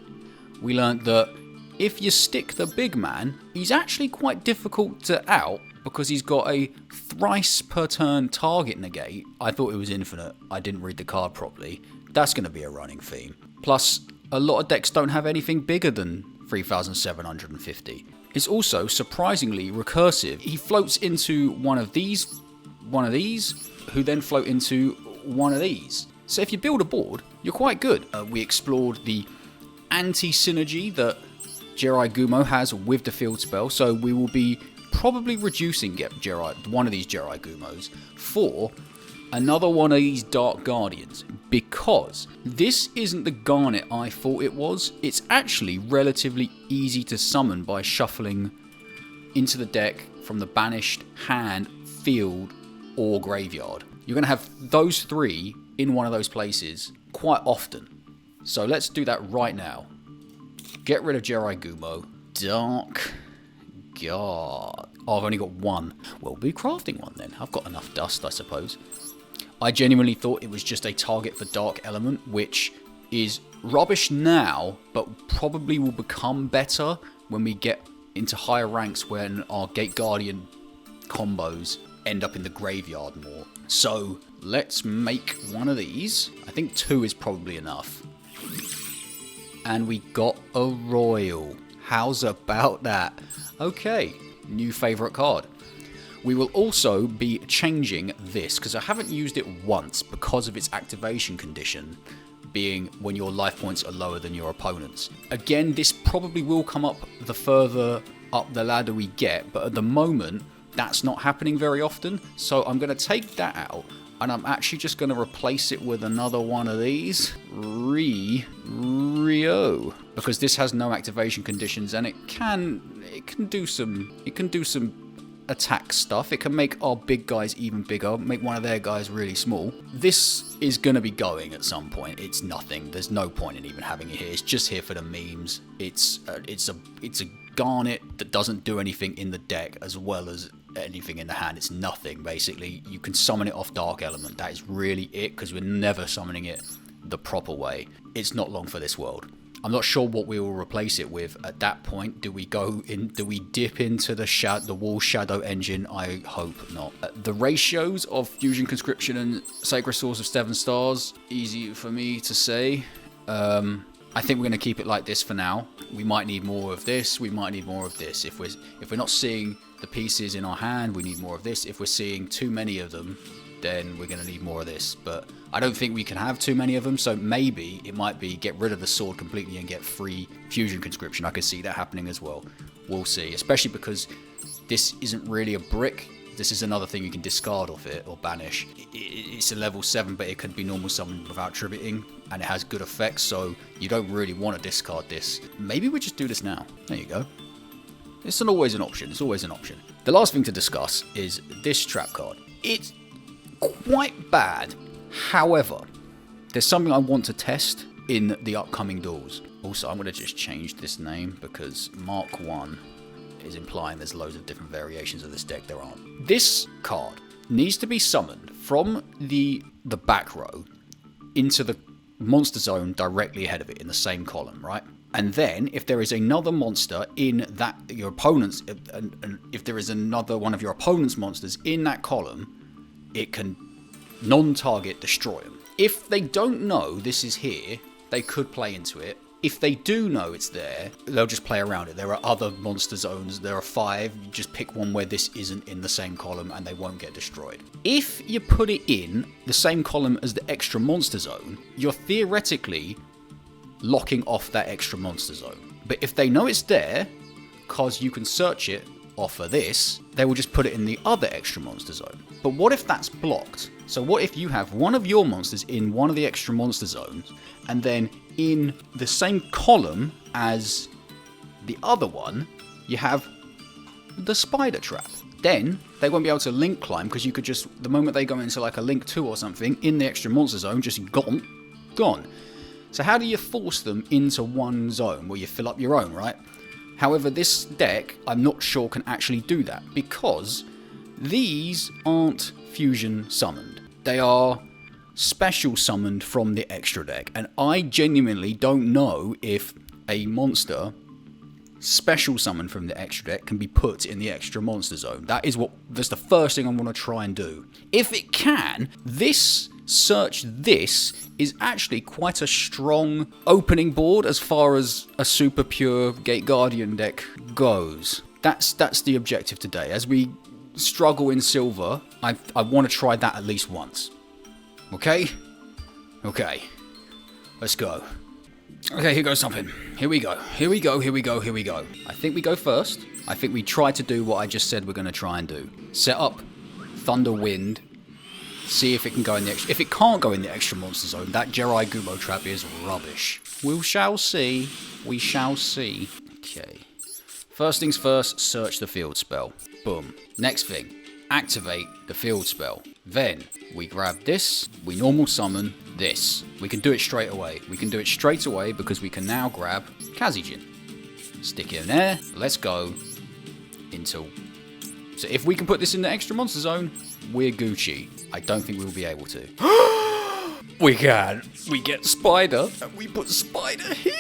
We learnt that if you stick the big man, he's actually quite difficult to out because he's got a thrice per turn target negate. I thought it was infinite. I didn't read the card properly. That's going to be a running theme. Plus, a lot of decks don't have anything bigger than 3,750. It's also surprisingly recursive. He floats into one of these, who then float into one of these. So if you build a board, you're quite good. We explored the anti-synergy that Jerai Gumo has with the field spell, so we will be probably reducing one of these Jerai Gumos for another one of these Dark Guardians, because this isn't the Garnet I thought it was. It's actually relatively easy to summon by shuffling into the deck from the banished hand, field, or graveyard. You're going to have those 3 in one of those places quite often. So let's do that right now. Get rid of Jerai Gumo. Dark God. Oh, I've only got 1. Well, we'll be crafting one then. I've got enough dust, I suppose. I genuinely thought it was just a target for Dark Element, which is rubbish now, but probably will become better when we get into higher ranks when our Gate Guardian combos end up in the graveyard more. So let's make one of these. I think 2 is probably enough. And we got a Royal. How's about that? Okay, new favourite card. We will also be changing this, because I haven't used it once because of its activation condition, being when your life points are lower than your opponent's. Again, this probably will come up the further up the ladder we get, but at the moment, that's not happening very often. So I'm going to take that out. And I'm actually just going to replace it with another one of these. Rio. Because this has no activation conditions, and it can do some attack stuff. It can make our big guys even bigger, make one of their guys really small. This is going to be going at some point. It's nothing. There's no point in even having it here. It's just here for the memes. It's a Garnet that doesn't do anything in the deck as well as anything in the hand. It's nothing, basically. You can summon it off Dark Element. That is really it, because we're never summoning it the proper way. It's not long for this world. I'm not sure what we will replace it with at that point. Do we dip into the Wall Shadow engine? I hope not. The ratios of Fusion Conscription and Sacred Source of 7 stars, easy for me to say. I think we're going to keep it like this for now. We might need more of this. We might need more of this. If we're not seeing the pieces in our hand, we need more of this. If we're seeing too many of them, then we're going to need more of this. But I don't think we can have too many of them, so maybe it might be get rid of the sword completely and get free Fusion Conscription. I could see that happening as well. We'll see, especially because this isn't really a brick. This is another thing you can discard off it or banish. It's a level 7, but it could be normal summon without tributing, and it has good effects, so you don't really want to discard this. Maybe we just do this now. There you go. It's always an option. It's always an option. The last thing to discuss is this trap card. It's quite bad. However, there's something I want to test in the upcoming duels. Also, I'm going to just change this name because Mark 1 is implying there's loads of different variations of this deck. There aren't. This card needs to be summoned from the back row into the monster zone directly ahead of it in the same column, right? And then if there is another monster in that your opponent's, if there is another one of your opponent's monsters in that column, it can non-target destroy them. If they don't know this is here, they could play into it. If they do know it's there, they'll just play around it. There are other monster zones. There are 5. You just pick one where this isn't in the same column and they won't get destroyed. If you put it in the same column as the extra monster zone, you're theoretically locking off that extra monster zone. But if they know it's there, because you can search it off of this, they will just put it in the other extra monster zone. But what if that's blocked? So what if you have one of your monsters in one of the extra monster zones, and then in the same column as the other one, you have the spider trap? Then they won't be able to link climb, because you could just, the moment they go into like a link 2 or something, in the extra monster zone, just gone. So how do you force them into one zone where you fill up your own, right? However, this deck, I'm not sure can actually do that, because these aren't fusion summoned. They are special summoned from the extra deck, and I genuinely don't know if a monster special summoned from the extra deck can be put in the extra monster zone. That's the first thing I want to try and do. If it can, this is actually quite a strong opening board as far as a super pure Gate Guardian deck goes. That's the objective today. As we struggle in silver, I want to try that at least once. Okay? Okay. Let's go. Okay, here goes something. Here we go. I think we go first. I think we try to do what I just said we're going to try and do. Set up Thunder Wind. See if it can go in the extra. If it can't go in the extra monster zone, that Jerai Gumo trap is rubbish. We shall see. We shall see. Okay. First things first, search the field spell. Boom. Next thing, activate the field spell. Then we grab this, we normal summon this. We can do it straight away. Because we can now grab Kazijin. Stick it in there. Let's go into... So if we can put this in the extra monster zone, we're Gucci. I don't think we'll be able to. We can. We get Spider, and we put Spider here.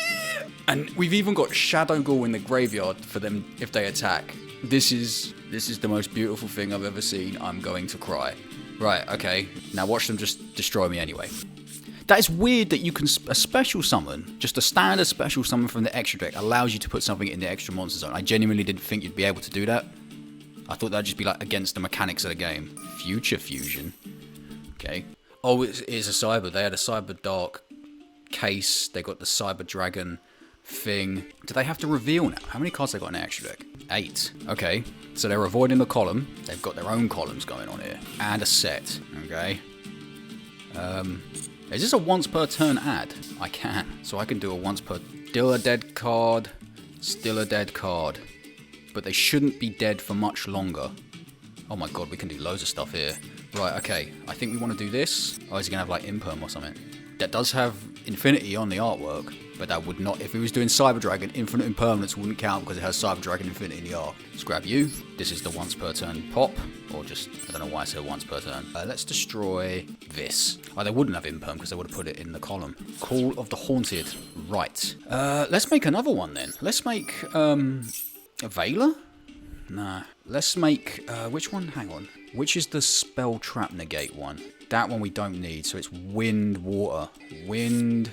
And we've even got Shadow Ghoul in the graveyard for them if they attack. This is the most beautiful thing I've ever seen. I'm going to cry. Right, okay. Now watch them just destroy me anyway. That is weird that you can... A special summon, just a standard special summon from the extra deck, allows you to put something in the extra monster zone. I genuinely didn't think you'd be able to do that. I thought that'd just be like against the mechanics of the game. Future Fusion. Okay. Oh, it is a Cyber. They had a Cyber Dark case. They got the Cyber Dragon thing. Do they have to reveal now? How many cards they got in the extra deck? 8. Okay. So they're avoiding the column. They've got their own columns going on here. And a set. Okay. Is this a once per turn ad? I can. So I can do a once per... Still a dead card. Still a dead card. But they shouldn't be dead for much longer. Oh my god, we can do loads of stuff here. Right, okay. I think we want to do this. Oh, is he going to have like Imperm or something? That does have Infinity on the artwork. But that would not... If he was doing Cyber Dragon, Infinite Impermanence wouldn't count because it has Cyber Dragon Infinity in the art. Let's grab you. This is the once per turn pop. Or just... I don't know why I said once per turn. Let's destroy this. Oh, they wouldn't have Imperm because they would have put it in the column. Call of the Haunted. Right. Let's make another one then. Let's make... a Veiler? Nah. Let's make... which one? Hang on. Which is the Spell Trap Negate one? That one we don't need. So it's Wind, Water. Wind...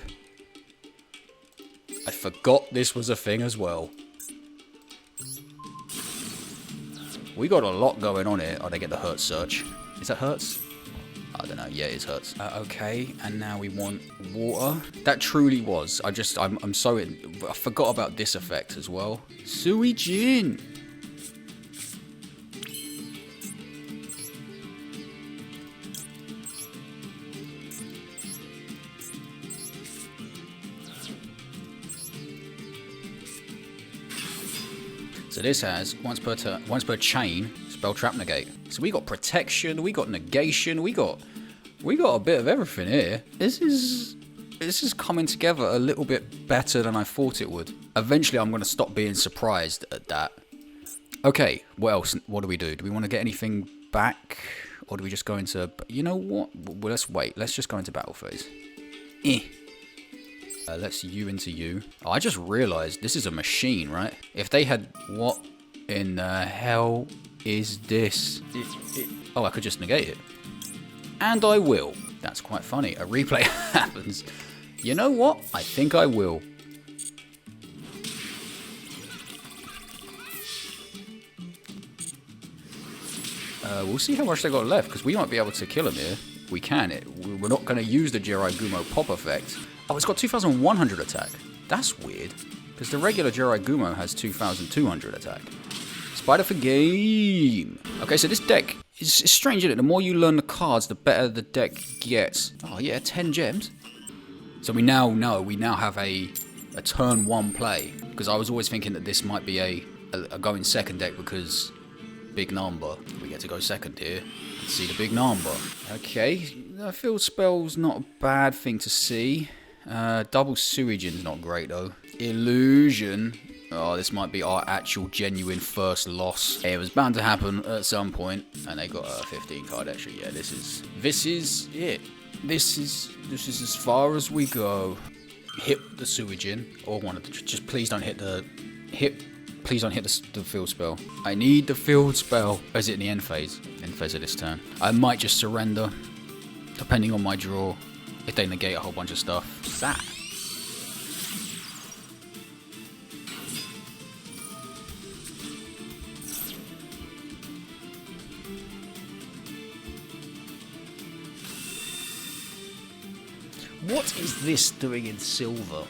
I forgot this was a thing as well. We got a lot going on here. Oh, they get the Hertz search. Is that Hertz? I don't know. Yeah, it is Hertz. Okay, and now we want water. That truly was. I'm so... I forgot about this effect as well. Suijin. So this has once per chain, spell trap negate. So we got protection, we got negation, we got a bit of everything here. This is coming together a little bit better than I thought it would. Eventually I'm gonna stop being surprised at that. Okay, what else? What do we do? Do we want to get anything back? Or do we just go into... You know what? Well, let's wait. Let's just go into battle phase. Let's you into you. Oh, I just realized this is a machine, right? If they had... What in the hell is this? Oh, I could just negate it. And I will. That's quite funny. A replay happens. You know what? I think I will. We'll see how much they got left, because we might be able to kill him here. We can. We're not going to use the Jirai Gumo pop effect. Oh, it's got 2,100 attack. That's weird, because the regular Jirai Gumo has 2,200 attack. Spider for game. Okay, so this deck is strange, isn't it? The more you learn the cards, the better the deck gets. Oh yeah, 10 gems. So we now know, we now have a turn one play, because I was always thinking that this might be a going second deck because big number. We get to go second here. Let's see the big number. Okay, field spell's not a bad thing to see. Double Suijin's not great though. Illusion. Oh, this might be our actual genuine first loss. It was bound to happen at some point, and they got a 15 card extra. Yeah, this is it. This is as far as we go. Hit the Suijin, or one of the. Just please don't hit the Please don't hit the field spell. I need the field spell. Or is it in the end phase? End phase of this turn. I might just surrender, depending on my draw. If they negate a whole bunch of stuff. What's that? What is this doing in silver?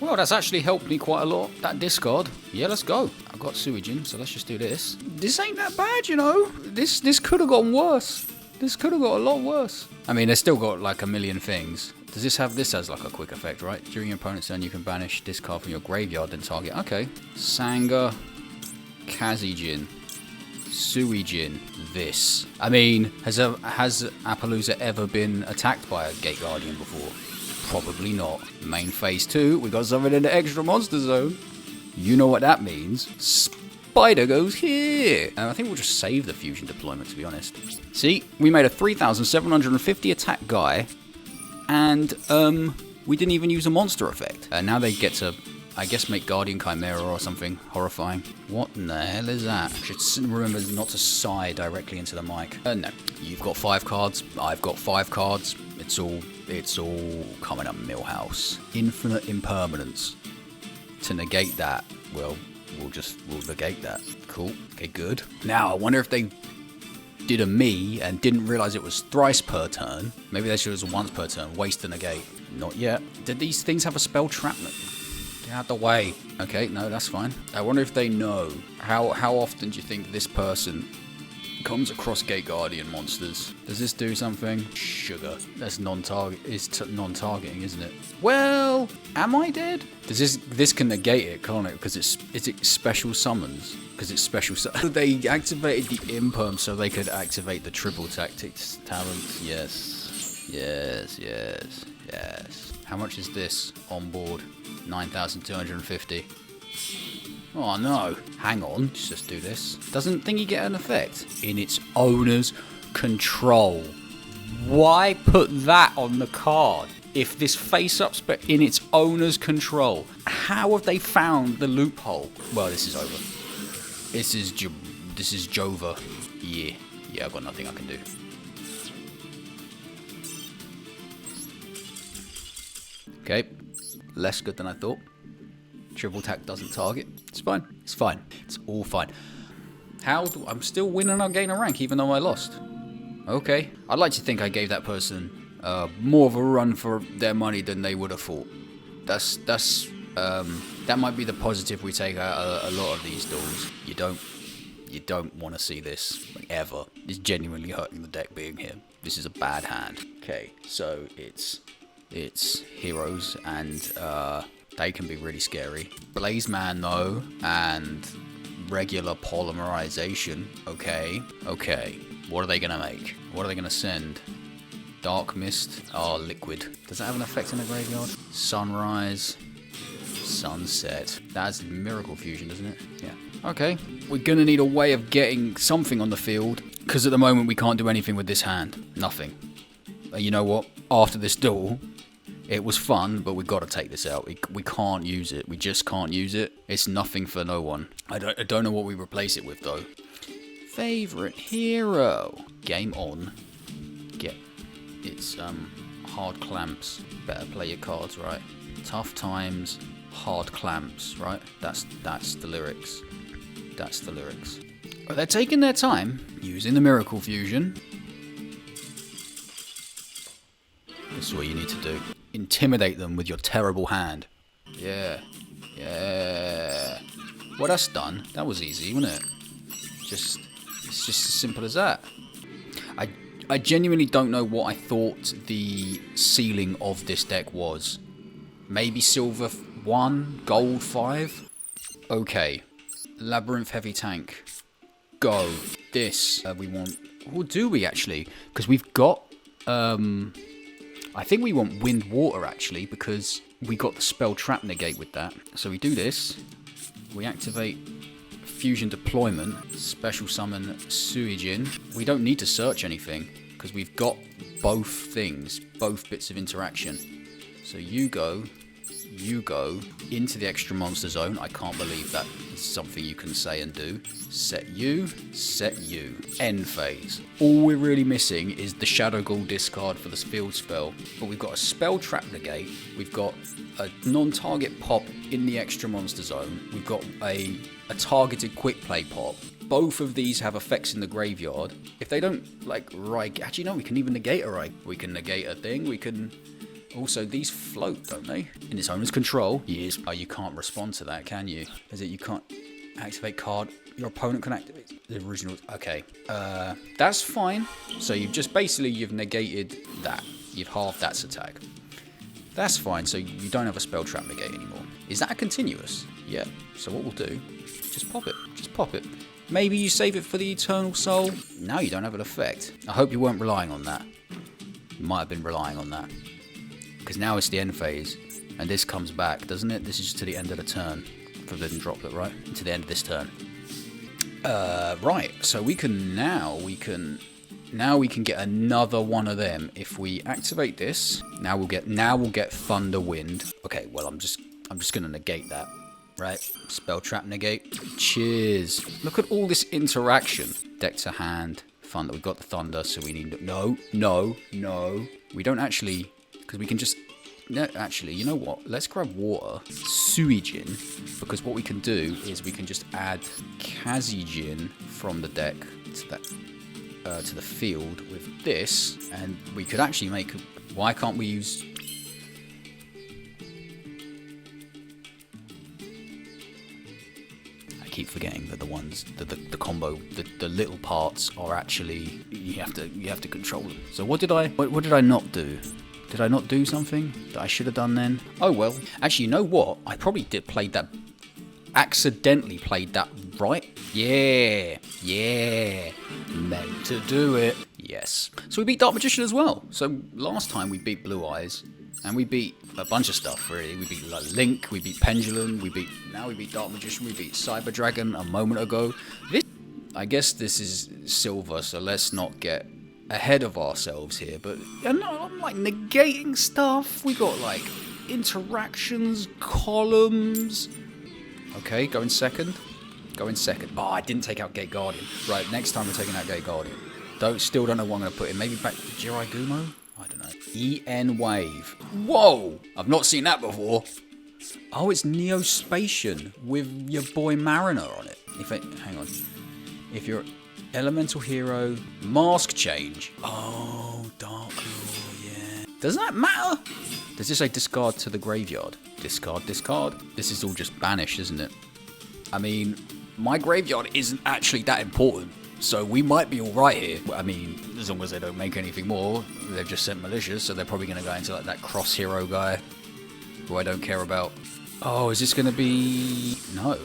Well, that's actually helped me quite a lot. That discard. Yeah, let's go. I've got Suijin, so let's just do this. This ain't that bad, you know. This could have gotten worse. This could have got a lot worse. I mean, they still got like a million things. Does this have... This has like a quick effect, right? During your opponent's turn, you can banish this card from your graveyard and target. Okay. Sanga, Kazijin, Suijin, this. I mean, has Apollousa ever been attacked by a Gate Guardian before? Probably not. Main phase 2, we got something in the extra monster zone. You know what that means. Spider goes here. And I think we'll just save the fusion deployment, to be honest. See, we made a 3,750 attack guy, and we didn't even use a monster effect. And now they get to, I guess, make Guardian Chimera or something horrifying. What in the hell is that? I should remember not to sigh directly into the mic. No, you've got 5 cards. I've got 5 cards. It's all coming up Millhouse. Infinite Impermanence. To negate that, well, we'll negate that. Cool. Okay, good. Now, I wonder if they did a me and didn't realize it was thrice per turn. Maybe they should have once per turn. Waste to negate. Not yet. Did these things have a spell trap? Get out the way. Okay, no, that's fine. I wonder if they know. How often do you think this person comes across Gate Guardian monsters? Does this do something? Sugar. That's non-target. It's non-targeting, isn't it? Well, am I dead? Does this can negate it, can't it? Because is it special summons? Because it's special. They activated the imperm so they could activate the triple tactics talents. Yes, yes, yes, yes. How much is this on board? 9,250. Oh no, hang on, let's just do this. Doesn't thingy get an effect? In its owner's control. Why put that on the card? If this face-up spec in its owner's control, how have they found the loophole? Well, this is over. This is Jova. Yeah, I've got nothing I can do. Okay, less good than I thought. Triple tack doesn't target. It's fine. It's fine. It's all fine. I'm still winning or gaining a rank even though I lost. Okay. I'd like to think I gave that person more of a run for their money than they would have thought. That might be the positive we take out a lot of these duels. You don't want to see this ever. It's genuinely hurting the deck being here. This is a bad hand. Okay, so it's heroes and they can be really scary. Blaze Man though, and regular polymerization. Okay. What are they gonna make? What are they gonna send? Dark Mist. Oh, Liquid. Does that have an effect in the graveyard? Sunrise. Sunset. That's Miracle Fusion, isn't it? Yeah. Okay. We're gonna need a way of getting something on the field, because at the moment we can't do anything with this hand. Nothing. You know what? After this duel, it was fun, but we've got to take this out. We can't use it. We just can't use it. It's nothing for no one. I don't know what we replace it with, though. Favorite hero. Game on. It's hard clamps. Better play your cards right. Tough times, hard clamps, right? That's the lyrics. That's the lyrics. But they're taking their time, using the Miracle Fusion. This is what you need to do. Intimidate them with your terrible hand. Yeah. Well, that's done. That was easy, wasn't it? It's just as simple as that. I genuinely don't know what I thought the ceiling of this deck was. Maybe silver 1, gold 5? Okay. Labyrinth Heavy Tank. Go. This. We want... Or do we actually? Because we've got... I think we want Wind Water actually, because we got the spell trap negate with that. So we do this. We activate Fusion Deployment. Special summon Suijin. We don't need to search anything, because we've got both things, both bits of interaction. So you go into the extra monster zone. I can't believe that is something you can say and do. Set you. End phase. All we're really missing is the Shadow Ghoul discard for the field spell. But we've got a spell trap negate. We've got a non-target pop in the extra monster zone. We've got a targeted quick play pop. Both of these have effects in the graveyard. If they don't, actually no, we can even negate a Raig. We can negate a thing. We can... Also, these float, don't they? In its owner's control. Yes. Oh, you can't respond to that, can you? Is it you can't activate card? Your opponent can activate the original. Okay. That's fine. So you've negated that. You've halved that attack. That's fine. So you don't have a spell trap negate anymore. Is that a continuous? Yeah. So what we'll do, just pop it. Just pop it. Maybe you save it for the Eternal Soul. Now you don't have an effect. I hope you weren't relying on that. You might have been relying on that. Because now it's the end phase, and this comes back, doesn't it? This is to the end of the turn. Forbidden Droplet, right? To the end of this turn. Right, so we can get another one of them. If we activate this, now we'll get Thunder Wind. Okay, well I'm just gonna negate that. Right? Spell trap negate. Cheers. Look at all this interaction. Deck to hand. Thunder. We've got the thunder, so we need... No. We don't actually... Because we can just... No, actually, you know what? Let's grab water. Suijin. Because what we can do is we can just add Kazijin from the deck to that... to the field with this. And we could actually make... Why can't we use... keep forgetting that the combo, the little parts are actually, you have to control them. So what did I not do? Did I not do something that I should have done then? Oh well. Actually, you know what? I probably accidentally played that right. Yeah. Meant to do it. Yes. So we beat Dark Magician as well. So last time we beat Blue Eyes, and we beat a bunch of stuff really. We beat Link, we beat Pendulum, now we beat Dark Magician, we beat Cyber Dragon a moment ago. I guess this is Silver, so let's not get ahead of ourselves here, but I'm like negating stuff. We got like interactions, columns. Okay, go in second. Oh, I didn't take out Gate Guardian. Right, next time we're taking out Gate Guardian. Still don't know what I'm going to put in. Maybe back to Jirai Gumo? I don't know. EN Wave. Whoa! I've not seen that before. Oh, it's Neospatian with your boy Mariner on it. Hang on. If you're Elemental Hero, Mask Change. Oh, Dark Law, yeah. Does that matter? Does this say discard to the graveyard? Discard. This is all just banished, isn't it? I mean, my graveyard isn't actually that important, so we might be alright here. I mean, as long as they don't make anything more. They've just sent Malicious, so they're probably going to go into like that Cross Hero guy, who I don't care about. Oh, is this going to be... No.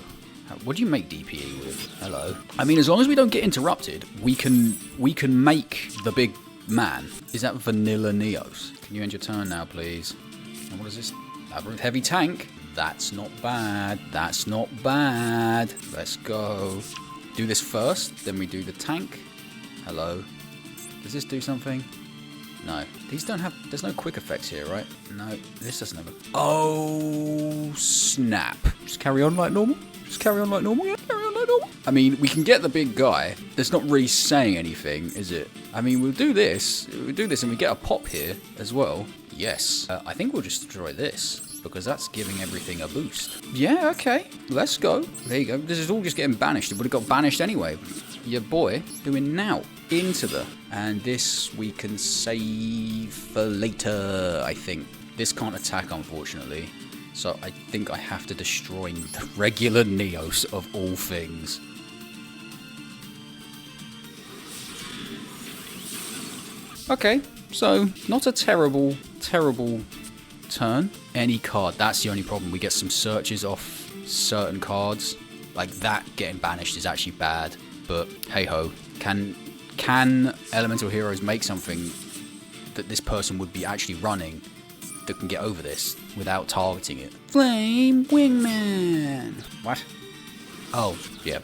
What do you make DPE with? Hello. I mean, as long as we don't get interrupted, we can make the big man. Is that Vanilla Neos? Can you end your turn now, please? And what is this? Labyrinth Heavy Tank. That's not bad. Let's go. Do this first, then we do the tank. Hello. Does this do something? No. These don't have... There's no quick effects here, right? No. This doesn't have a... Oh, snap. Just carry on like normal? Yeah, carry on like normal. I mean, we can get the big guy. That's not really saying anything, is it? I mean, we'll do this and we get a pop here as well. Yes. I think we'll just destroy this, because that's giving everything a boost. Yeah, okay. Let's go. There you go. This is all just getting banished. It would have got banished anyway. Your boy doing now. Into the... And this we can save for later, I think. This can't attack, unfortunately. So I think I have to destroy the regular Neos of all things. Okay, so not a terrible turn. Any card, that's the only problem. We get some searches off certain cards. Like that getting banished is actually bad. But hey ho, can Elemental Heroes make something that this person would be actually running that can get over this without targeting it? Flame Wingman! What? Oh, yeah.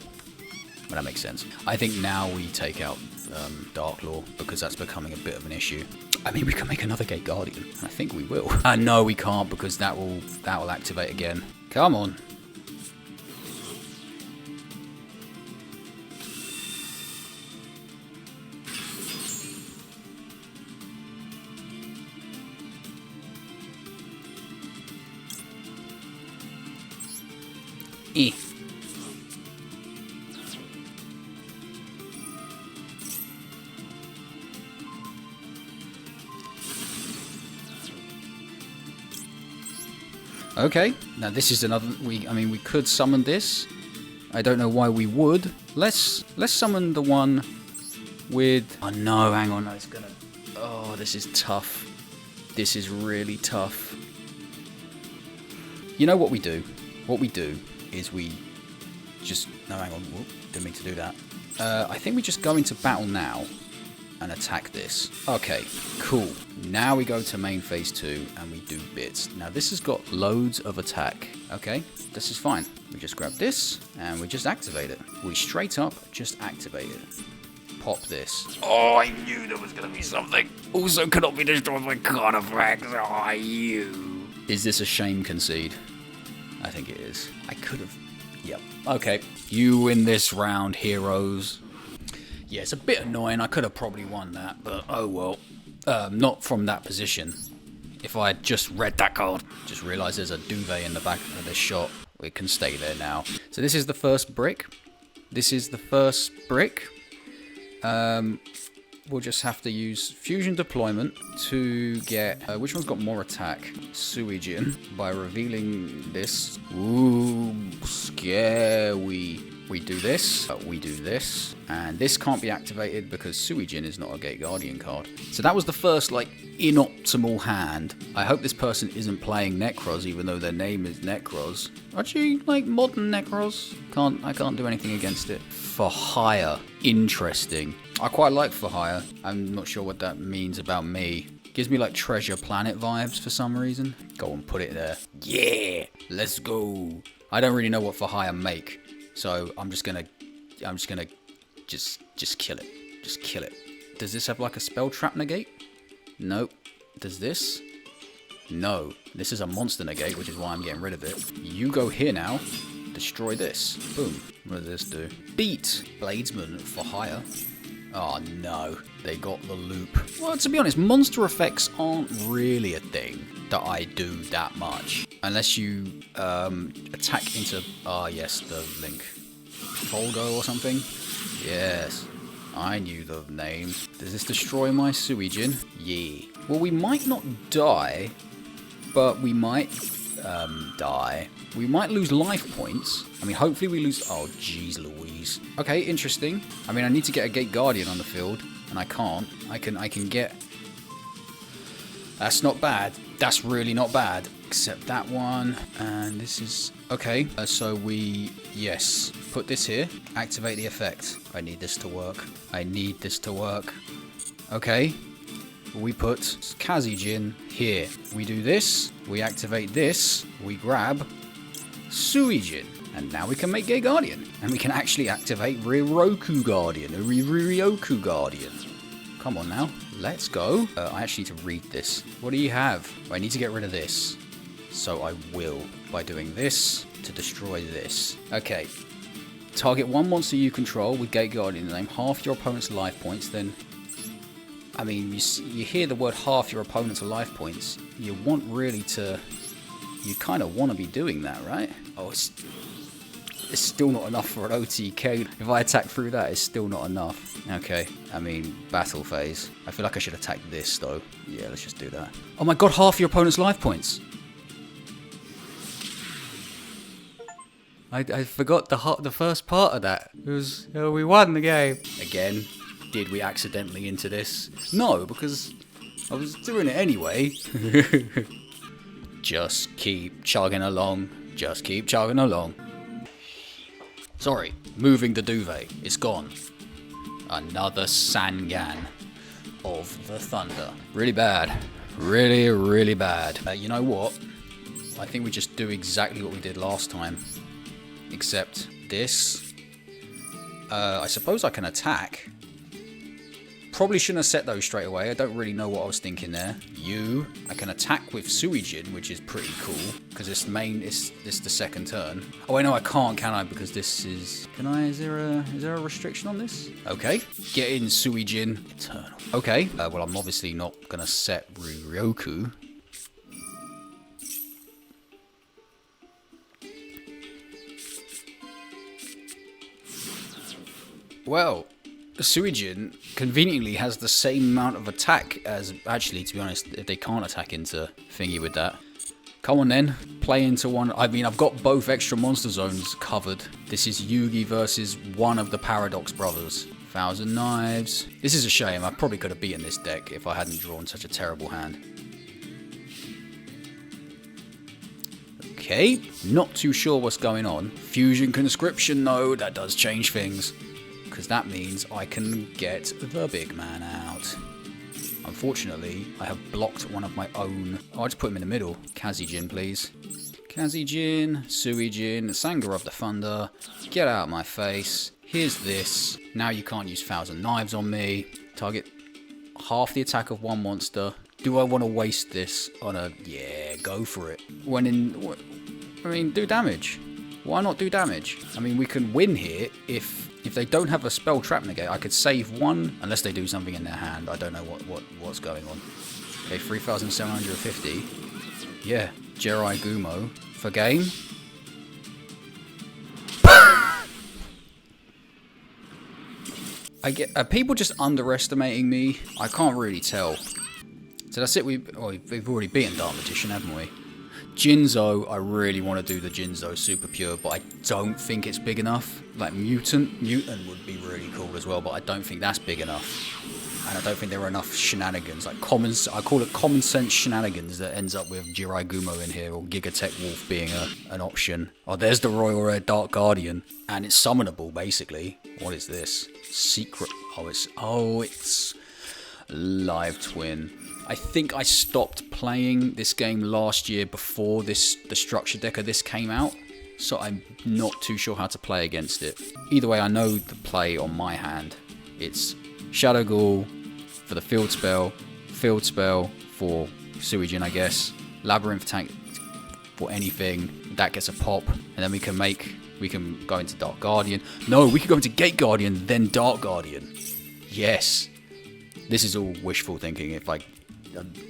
Well, that makes sense. I think now we take out Dark Law, because that's becoming a bit of an issue. I mean, we can make another Gate Guardian. I think we will. No, we can't, because that will activate again. Come on. Okay, now this is another... I mean, we could summon this. I don't know why we would. Let's summon the one with... Oh no, hang on, no, it's gonna... Oh, this is tough. This is really tough. You know what we do? What we do is we just... No, hang on. Whoop, didn't mean to do that. I think we just go into battle now and attack this. Okay, cool. Now we go to main phase 2 and we do bits. Now this has got loads of attack. Okay, this is fine. We just grab this and we just activate it. We straight up just activate it. Pop this. Oh, I knew there was going to be something. Also cannot be destroyed by card effects. Oh, you. Is this a shame concede? I think it is. I could have... Yep. Okay. You win this round, heroes. Yeah, it's a bit annoying. I could have probably won that, but oh well. Not from that position. If I had just read that card. Just realised there's a duvet in the back of this shot. It can stay there now. So this is the first brick. We'll just have to use Fusion Deployment to get... which one's got more attack? Suijin. By revealing this. Ooh, scary. We do this, we do this, and this can't be activated because Suijin is not a Gate Guardian card. So that was the first, like, inoptimal hand. I hope this person isn't playing Necros, even though their name is Necros. Actually, like, modern Necros. I can't do anything against it. For hire. Interesting. I quite like for hire. I'm not sure what that means about me. Gives me like Treasure Planet vibes for some reason. Go and put it there. Yeah, let's go. I don't really know what for hire make, so I'm just gonna just kill it. Just kill it. Does this have like a spell trap negate? Nope. Does this? No. This is a monster negate, which is why I'm getting rid of it. You go here now. Destroy this. Boom. What does this do? Beat Bladesman for hire. Oh no, they got the loop. Well, to be honest, monster effects aren't really a thing that I do that much. Unless you attack into, yes, the link. Folgo or something? Yes, I knew the name. Does this destroy my Suijin? Yeah. Well, we might not die, but we might die. We might lose life points. I mean, hopefully we lose... Oh, jeez Louise. Okay, interesting. I mean, I need to get a Gate Guardian on the field, and I can't. I can get... That's not bad. That's really not bad. Except that one. And this is... Okay, so we... Yes. Put this here. Activate the effect. I need this to work. I need this to work. Okay. We put Kazijin here. We do this. We activate this. We grab Suijin. And now we can make Gate Guardian. And we can actually activate Ryoku Guardian. Ryoku Guardian. Come on now. Let's go. I actually need to read this. What do you have? I need to get rid of this. So I will. By doing this to destroy this. Okay. Target one monster you control with Gate Guardian name. Half your opponent's life points. Then... I mean, you hear the word half your opponent's life points. You want really to... You kind of want to be doing that, right? Oh, it's still not enough for an OTK. If I attack through that, it's still not enough. Okay, I mean, battle phase. I feel like I should attack this, though. Yeah, let's just do that. Oh my god, half your opponent's life points. I forgot the first part of that. It was, we won the game. Again, did we accidentally into this? No, because I was doing it anyway. Just keep chugging along. Just keep chugging along. Sorry, moving the duvet. It's gone. Another Sangan of the Thunder. Really bad. Really, really bad. You know what? I think we just do exactly what we did last time. Except this. I suppose I can attack. Probably shouldn't have set those straight away. I don't really know what I was thinking there. I can attack with Suijin, which is pretty cool. Because it's the second turn. Oh, wait, no, I can't, can I? Because this is... Can I? Is there a restriction on this? Okay. Get in, Suijin. Eternal. Okay. Well, I'm obviously not going to set Ryoku. Well... Suijin conveniently has the same amount of attack as, actually, to be honest, if they can't attack into thingy with that. Come on then, play into one. I mean, I've got both extra monster zones covered. This is Yugi versus one of the Paradox brothers. 1,000 Knives. This is a shame. I probably could have beaten this deck if I hadn't drawn such a terrible hand. Okay, not too sure what's going on. Fusion Conscription, no, that does change things. Because that means I can get the big man out. Unfortunately, I have blocked one of my own. Oh, I'll just put him in the middle. Kazijin, please. Kazijin, Suijin, Sanger of the Thunder. Get out of my face. Here's this. Now you can't use 1,000 Knives on me. Target half the attack of one monster. Do I want to waste this on a... Yeah, go for it. I mean, do damage. Why not do damage? I mean, we can win here if they don't have a spell trap negate. I could save one, unless they do something in their hand. I don't know what's going on. Okay, 3,750. Yeah, Jirai Gumo for game. Are people just underestimating me? I can't really tell. So that's it. We've already beaten Dark Magician, haven't we? Jinzo, I really want to do the Jinzo Super Pure, but I don't think it's big enough. Like Mutant would be really cool as well, but I don't think that's big enough. And I don't think there are enough shenanigans, like I call it common sense shenanigans that ends up with Jiraiya in here, or Gigatech Wolf being an option. Oh, there's the Royal Rare Dark Guardian, and it's summonable, basically. What is this? Secret, it's Live Twin. I think I stopped playing this game last year before the structure deck of this came out, so I'm not too sure how to play against it. Either way, I know the play on my hand. It's Shadow Ghoul for the field spell for Suijin, I guess. Labyrinth Tank for anything. That gets a pop, and then we can go into Dark Guardian. No, we could go into Gate Guardian, then Dark Guardian. Yes. This is all wishful thinking.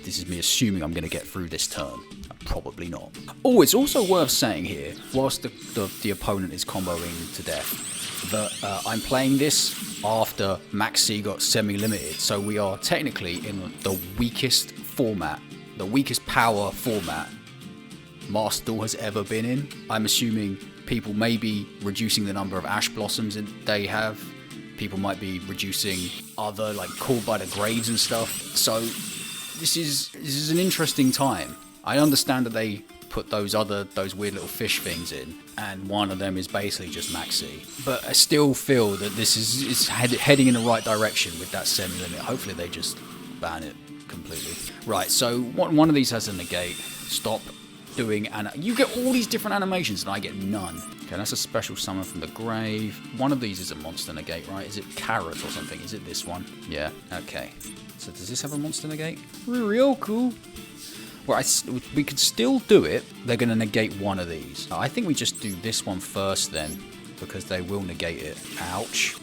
This is me assuming I'm going to get through this turn. Probably not. Oh, it's also worth saying here, whilst the opponent is comboing to death, that I'm playing this after Maxx C got semi-limited. So we are technically in the weakest format, the weakest power format Master Duel has ever been in. I'm assuming people may be reducing the number of Ash Blossoms they have. People might be reducing other, like, Called by the Graves and stuff. So this is an interesting time. I understand that they put those weird little fish things in, and one of them is basically just Maxx C. But I still feel that this is heading in the right direction with that semi-limit. Hopefully they just ban it completely. Right, so one of these has a negate. Stop doing, and you get all these different animations and I get none. Okay, that's a special summon from the grave. One of these is a monster negate, right? Is it Carrot or something? Is it this one? Yeah, okay. So does this have a monster negate? Real cool. Well, we could still do it. They're going to negate one of these. I think we just do this one first then, because they will negate it. Ouch.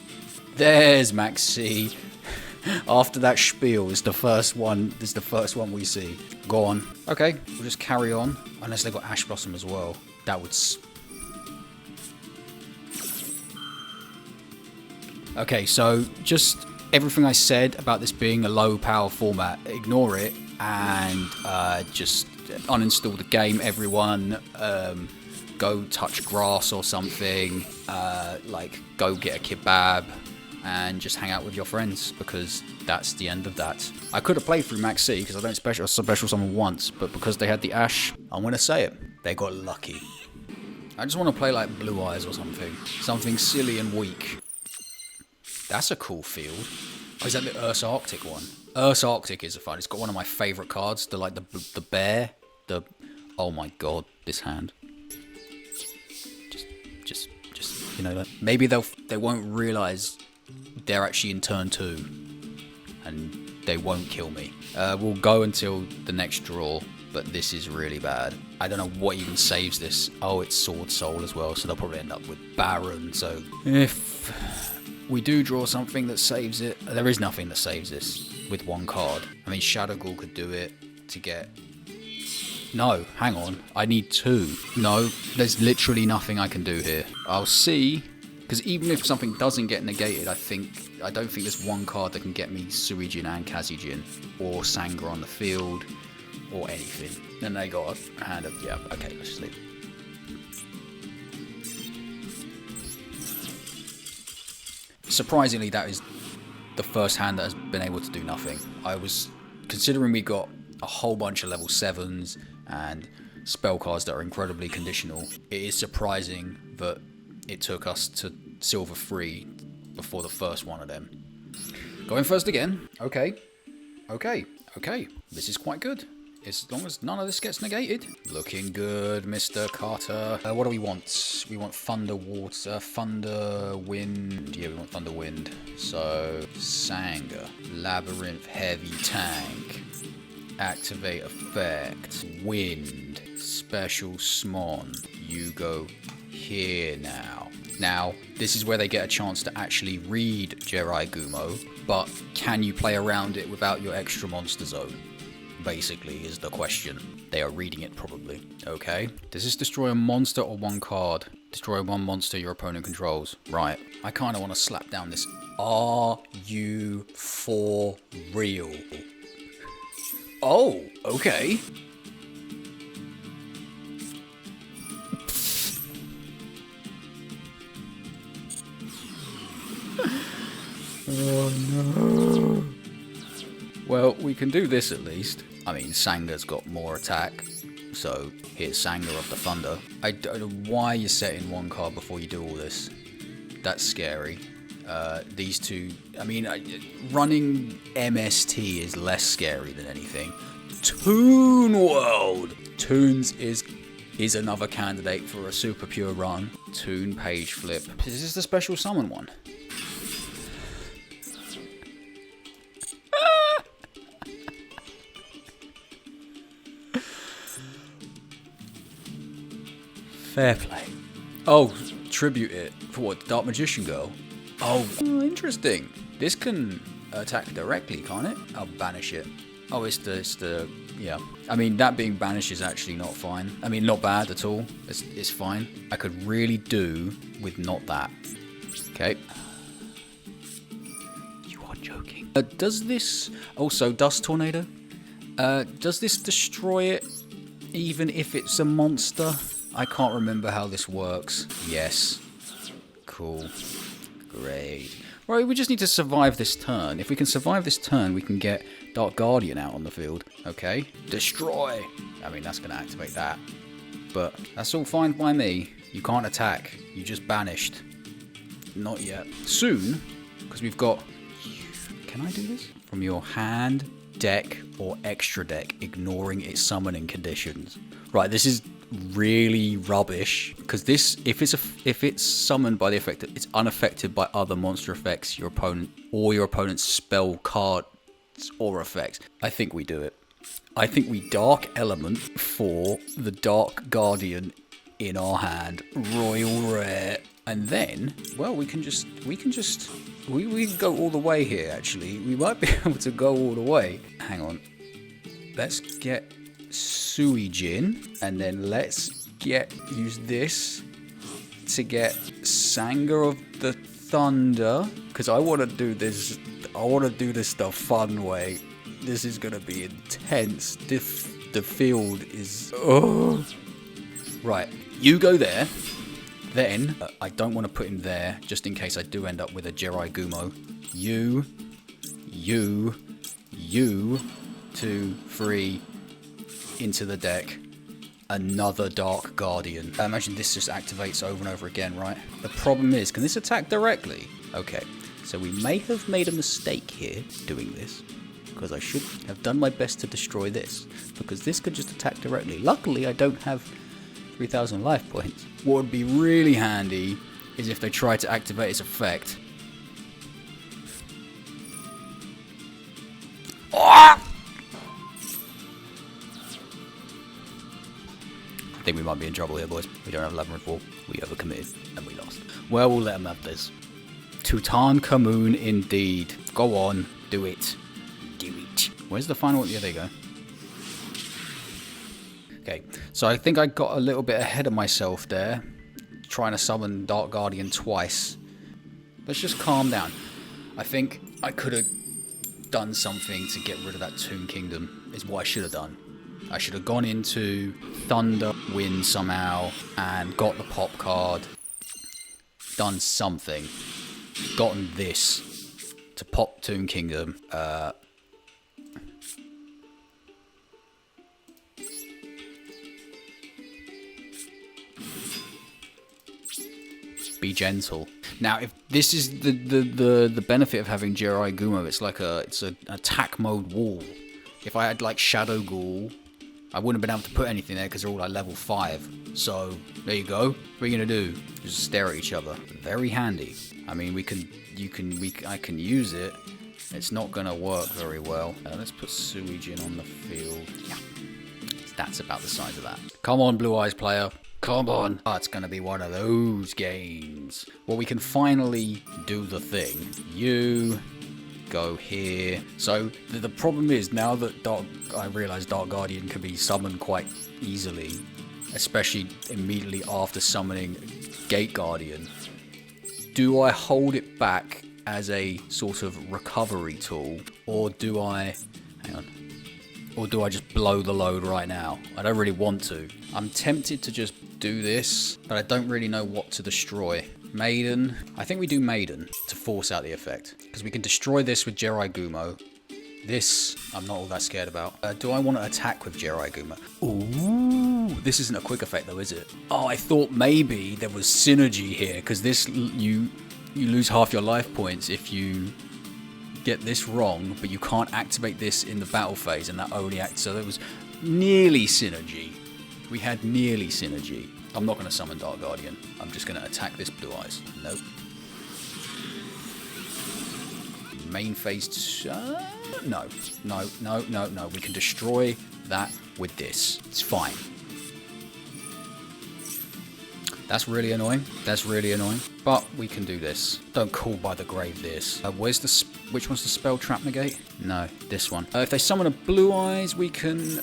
There's Maxx C. After that spiel is the first one. This is the first one we see. Go on. Okay, we'll just carry on. Unless they've got Ash Blossom as well. That would... Okay, so just everything I said about this being a low power format, ignore it and just uninstall the game, everyone. Go touch grass or something. Like, go get a kebab and just hang out with your friends, because that's the end of that. I could have played through Maxx C because I don't special summon once, but because they had the Ash, I'm going to say it, they got lucky. I just want to play like Blue Eyes or something. Something silly and weak. That's a cool field. Oh, is that the Ursa Arctic one? Ursa Arctic is fun. It's got one of my favourite cards. The bear. Oh my god, this hand. Just you know, maybe they won't realise they're actually in turn 2, and they won't kill me. We'll go until the next draw, but this is really bad. I don't know what even saves this. Oh, it's Sword Soul as well, so they'll probably end up with Baron. So if we do draw something that saves it, there is nothing that saves this with one card. I mean, Shadow Ghoul could do it to get... No, hang on. I need 2. No, there's literally nothing I can do here. I'll see, because even if something doesn't get negated, I don't think there's one card that can get me Suijin and Kazijin, or Sangra on the field, or anything. Then they got a hand of... Yeah, okay, let's just leave it. Surprisingly, that is the first hand that has been able to do nothing. I was considering we got a whole bunch of level 7s and spell cards that are incredibly conditional. It is surprising that it took us to silver 3 before the first one of them. Going first again. Okay. This is quite good. As long as none of this gets negated. Looking good, Mr. Carter. What do we want? We want Thunder Water, Thunder Wind. Yeah, we want Thunder Wind. So, Sanga, Labyrinth Heavy Tank, Activate Effect, Wind, Special Smon. You go here now. Now, this is where they get a chance to actually read Jiraiya, but can you play around it without your extra monster zone? Basically, is the question. They are reading it, probably. Okay. Does this destroy a monster or one card? Destroy one monster your opponent controls. Right. I kind of want to slap down this. Are you for real? Oh, okay. Oh no. Well, we can do this at least. I mean, Sanga's got more attack, so here's Sanga of the Thunder. I don't know why you're setting one card before you do all this. That's scary. These two, I mean, running MST is less scary than anything. Toon World! Toons is another candidate for a super pure run. Toon Page Flip. Is this the special summon one? Fair play. Oh, tribute it. For what, Dark Magician Girl? Oh, interesting. This can attack directly, can't it? I'll banish it. Oh, it's the, yeah. I mean, that being banished is actually not fine. I mean, not bad at all. It's fine. I could really do with not that. Okay. You are joking. Does this, also Dust Tornado? Does this destroy it even if it's a monster? I can't remember how this works. Yes. Cool. Great. Right, we just need to survive this turn. If we can survive this turn, we can get Dark Guardian out on the field. Okay. Destroy. I mean, that's going to activate that. But that's all fine by me. You can't attack. You just banished. Not yet. Soon, because we've got... Can I do this? From your hand, deck, or extra deck, ignoring its summoning conditions. Right, this is really rubbish, because this, if it's summoned by the effect, it's unaffected by other monster effects, your opponent or your opponent's spell cards or effects. I think we do it. I think we Dark Element for the Dark Guardian in our hand, Royal Rare, and then, well, we can go all the way here. Actually, we might be able to go all the way. Hang on, let's get Suijin, and then let's use this to get Sanga of the Thunder, because I want to do this the fun way. This is gonna be intense. The field is, oh, right. You go there. Then I don't want to put him there, just in case I do end up with a Jirai Gumo. You, 2, 3. Into the deck, another Dark Guardian. I imagine this just activates over and over again, right? The problem is, can this attack directly? Okay, so we may have made a mistake here doing this, because I should have done my best to destroy this, because this could just attack directly. Luckily, I don't have 3,000 life points. What would be really handy is if they tried to activate its effect. Oh! I think we might be in trouble here, boys. We don't have Labyrinth Wall. We overcommitted, and we lost. Well, we'll let them have this. Tutankhamun indeed. Go on, do it. Do it. Where's the final? Yeah, there you go. Okay, so I think I got a little bit ahead of myself there, trying to summon Dark Guardian twice. Let's just calm down. I think I could have done something to get rid of that Tomb Kingdom, is what I should have done. I should have gone into Thunder, Wind somehow, and got the pop card. Done something. Gotten this to pop Tomb Kingdom. Be gentle. Now, if this is the benefit of having Jirai Gumo, it's an attack mode wall. If I had like Shadow Ghoul, I wouldn't have been able to put anything there because they're all like level 5. So there you go. What are you gonna do? Just stare at each other. Very handy. I mean, I can use it. It's not gonna work very well. Let's put Suijin on the field. Yeah, that's about the size of that. Come on, Blue Eyes player. Come on. Oh, it's going to be one of those games. Well, we can finally do the thing. You go here. So the problem is, now that I realise Dark Guardian can be summoned quite easily, especially immediately after summoning Gate Guardian, do I hold it back as a sort of recovery tool, or do I... Hang on. Or do I just blow the load right now? I don't really want to. I'm tempted to just do this, but I don't really know what to destroy. Maiden. I think we do Maiden to force out the effect. Because we can destroy this with Jerai Gumo. This, I'm not all that scared about. Do I want to attack with Jerai Gumo? Ooh, this isn't a quick effect though, is it? Oh, I thought maybe there was synergy here. Because this, you lose half your life points if you get this wrong. But you can't activate this in the battle phase. And that only acts, so there was nearly synergy. We had nearly synergy. I'm not going to summon Dark Guardian. I'm just going to attack this Blue Eyes. Nope. Main phase... no. We can destroy that with this. It's fine. That's really annoying. That's really annoying. But we can do this. Don't call by the grave this. Where's the... Which one's the spell trap negate? No, this one. If they summon a Blue Eyes, we can...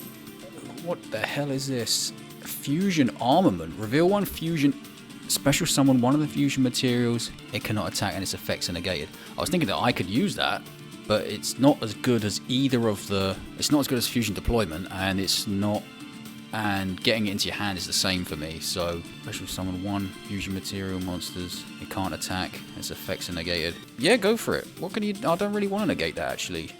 What the hell is this? Fusion armament. Reveal one fusion. Special summon one of the fusion materials. It cannot attack and its effects are negated. I was thinking that I could use that, but it's not as good as either of the... It's not as good as fusion deployment, and it's not... And getting it into your hand is the same for me. So, special summon one fusion material monsters. It can't attack. Its effects are negated. Yeah, go for it. What can you... I don't really want to negate that, actually.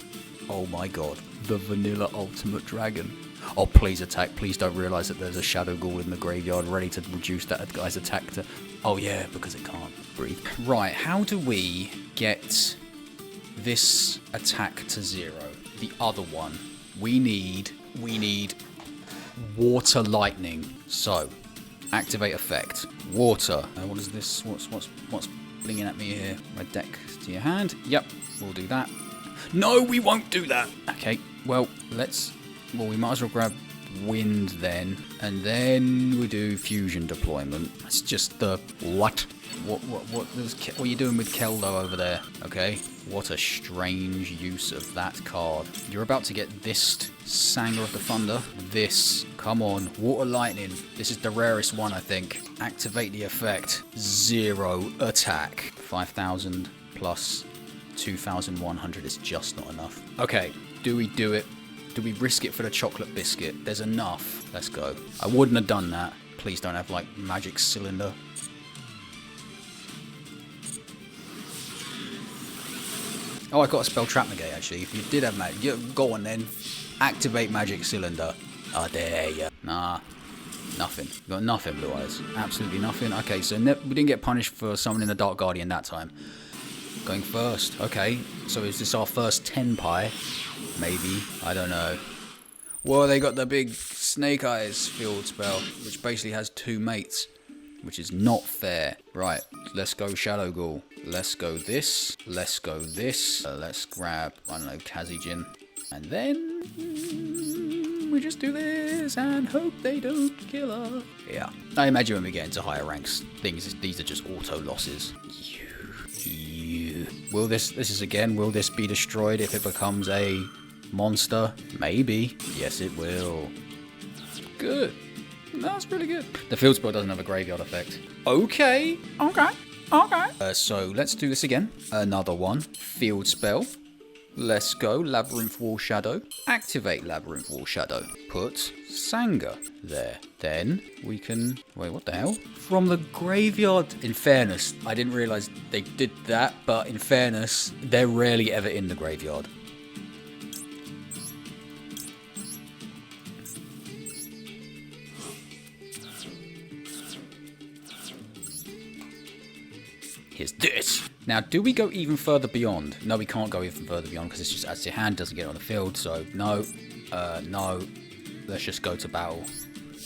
Oh my god. The Vanilla Ultimate Dragon. Oh, please attack. Please don't realise that there's a Shadow Ghoul in the graveyard ready to reduce that guy's attack to... Oh, yeah, because it can't breathe. Right, how do we get this attack to 0? The other one. We need Water Lightning. So, activate effect. Water. What is this? What's blinging at me here? Red deck to your hand. Yep, we'll do that. No, we won't do that. Okay, well, well, we might as well grab Wind then, and then we do Fusion Deployment. That's just the... What are you doing with Keldo over there? Okay, what a strange use of that card. You're about to get this Sanger of the Thunder. This, come on, Water Lightning. This is the rarest one, I think. Activate the effect. 0 attack. 5,000 plus 2,100 is just not enough. Okay, do we do it? Do we risk it for the chocolate biscuit? There's enough. Let's go. I wouldn't have done that. Please don't have, like, Magic Cylinder. Oh, I got a spell trap negate, actually. If you did have magic, go on then. Activate Magic Cylinder. Oh, there you. Nah. Nothing. Got nothing, Blue Eyes. Absolutely nothing. Okay, so we didn't get punished for summoning the Dark Guardian that time. Going first. Okay, so is this our first 10 pie? Maybe. I don't know. Whoa, they got the big Snake Eyes field spell, which basically has 2 mates, which is not fair. Right, let's go Shadow Ghoul. Let's go this. Let's go this. Let's grab, I don't know, Kazijin. And then we just do this and hope they don't kill us. Yeah. I imagine when we get into higher ranks, these are just auto losses. Will this be destroyed if it becomes a monster? Maybe. Yes, it will. Good. That's really good. The field spell doesn't have a graveyard effect. Okay. So let's do this again. Another one. Field spell. Let's go. Labyrinth Wall Shadow. Activate Labyrinth Wall Shadow. Put Sanger there. Then we can... Wait, what the hell? From the graveyard. In fairness, I didn't realise they did that, but in fairness, they're rarely ever in the graveyard. Here's this. Now, do we go even further beyond? No, we can't go even further beyond because it's just as your hand doesn't get on the field. So, no. No. Let's just go to battle.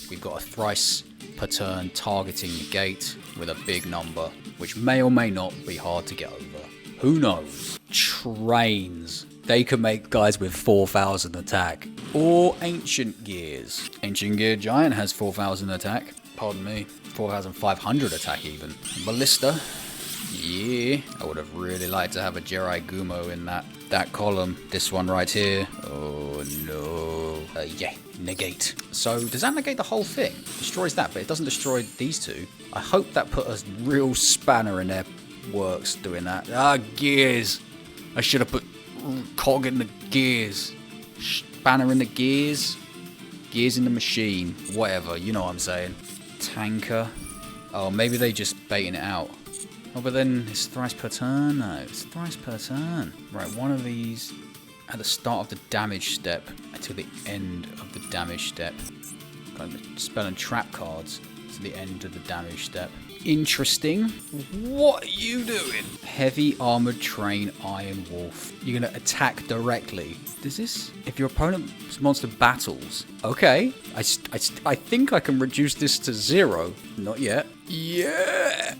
We've got a thrice per turn targeting the gate with a big number, which may or may not be hard to get over. Who knows? Trains. They can make guys with 4,000 attack. Or Ancient Gears. Ancient Gear Giant has 4,000 attack. Pardon me. 4,500 attack even. Ballista. Yeah, I would have really liked to have a Jerai Gumo in that column. This one right here. Oh no. Yeah, negate. So does that negate the whole thing? Destroys that, but it doesn't destroy these two. I hope that put a real spanner in their works doing that. Ah, gears. I should have put cog in the gears. Spanner in the gears. Gears in the machine. Whatever, you know what I'm saying. Tanker. Oh, maybe they just baiting it out. Oh, but then it's thrice per turn? No, it's thrice per turn. Right, one of these at the start of the damage step until the end of the damage step. Kind of spell and trap cards to the end of the damage step. Interesting. What are you doing? Heavy armored train Iron Wolf. You're going to attack directly. Does this... If your opponent's monster battles... Okay. I think I can reduce this to 0. Not yet. Yeah!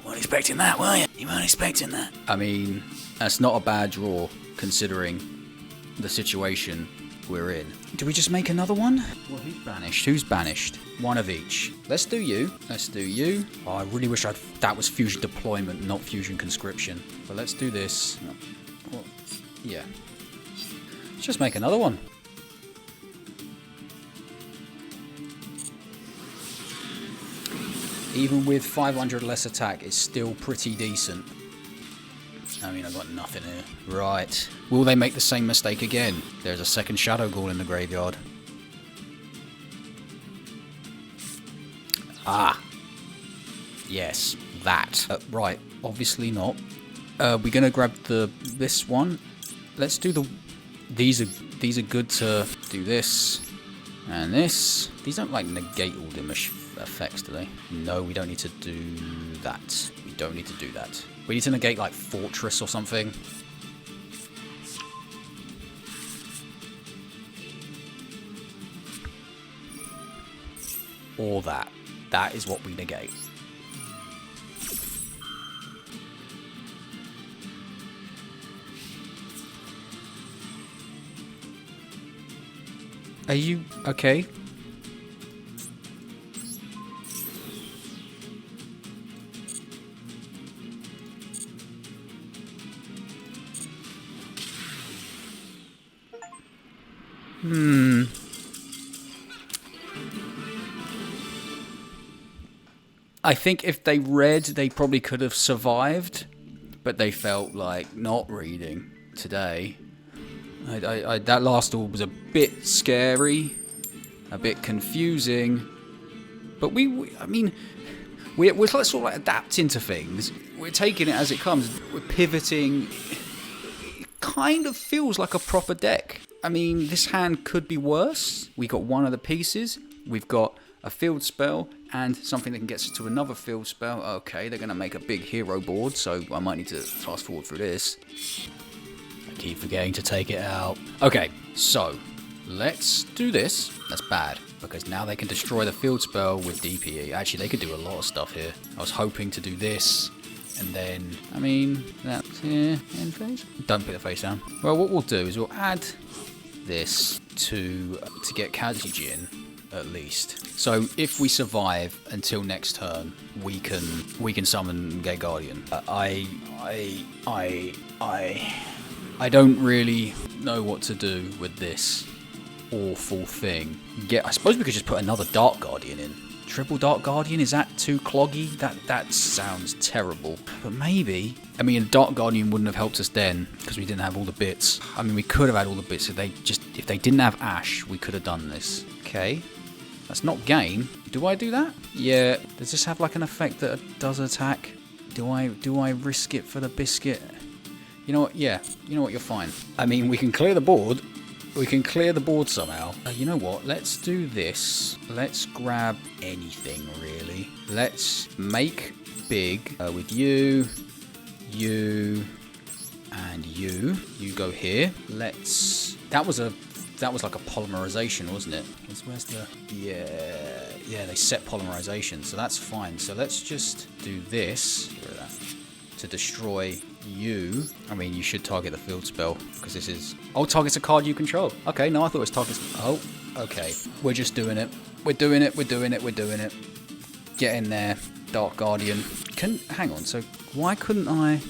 Weren't expecting that, were you? You weren't expecting that. I mean, that's not a bad draw, considering the situation we're in. Do we just make another one? Well, who's banished? Who's banished? One of each. Let's do you. Let's do you. Oh, I really wish that was fusion deployment, not fusion conscription. But let's do this. Well, yeah. Let's just make another one. Even with 500 less attack, it's still pretty decent. I mean, I've got nothing here. Right. Will they make the same mistake again? There's a second Shadow Ghoul in the graveyard. Ah. Yes, that. Right. Obviously not. We're gonna grab this one. Let's do the... These are good to do this and this. These don't like negate all the effects, do they? No, we don't need to do that. We don't need to do that. We need to negate like Fortress or something. Or that. That is what we negate. Are you okay? I think if they read, they probably could have survived, but they felt like not reading today. That last duel was a bit scary, a bit confusing, but I mean, we're sort of like adapting to things. We're taking it as it comes. We're pivoting. It kind of feels like a proper deck. I mean, this hand could be worse. We got one of the pieces. We've got a field spell and something that can get us to another field spell. Okay, they're going to make a big hero board, so I might need to fast forward through this. I keep forgetting to take it out. Okay, so let's do this. That's bad, because now they can destroy the field spell with DPE. Actually, they could do a lot of stuff here. I was hoping to do this, and then, I mean, that's here, end phase. Don't put the face down. Well, what we'll do is we'll add this to get Kazijin, at least. So if we survive until next turn, we can summon Gate Guardian. I don't really know what to do with this awful thing. I suppose we could just put another Dark Guardian in. Triple Dark Guardian, is that too cloggy? That sounds terrible. But maybe, I mean, Dark Guardian wouldn't have helped us then because we didn't have all the bits. I mean, we could have had all the bits if they didn't have Ash, we could have done this. Okay. That's not gain. Do I do that? Yeah. Does this have like an effect that does attack? Do I risk it for the biscuit? You know what? Yeah. You know what? You're fine. I mean, we can clear the board. We can clear the board somehow. You know what? Let's do this. Let's grab anything, really. Let's make big with you, and you. You go here. Let's... That was like a polymerization, wasn't it? Where's the... Yeah, they set polymerization, so that's fine. So let's just do this. Get rid of that. To destroy you. I mean, you should target the field spell, because this is... Oh, targets a card you control. Okay, no, I thought it was targets... Oh, okay. We're just doing it. We're doing it. Get in there, Dark Guardian. Hang on, so why couldn't I...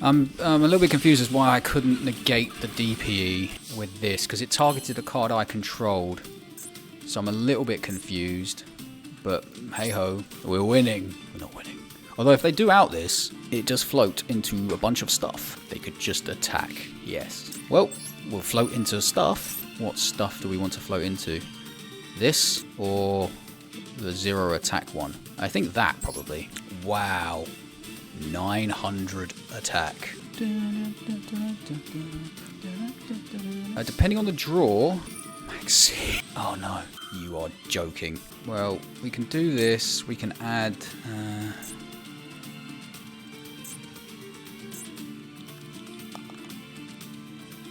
I'm a little bit confused as why I couldn't negate the DPE with this, because it targeted a card I controlled. So I'm a little bit confused. But hey ho, we're winning. We're not winning. Although if they do out this, it does float into a bunch of stuff. They could just attack. Yes. Well, we'll float into stuff. What stuff do we want to float into? This or the 0 attack one? I think that probably. Wow. 900 attack. Depending on the draw, Maxi. Oh no, you are joking. Well, we can do this. We can add.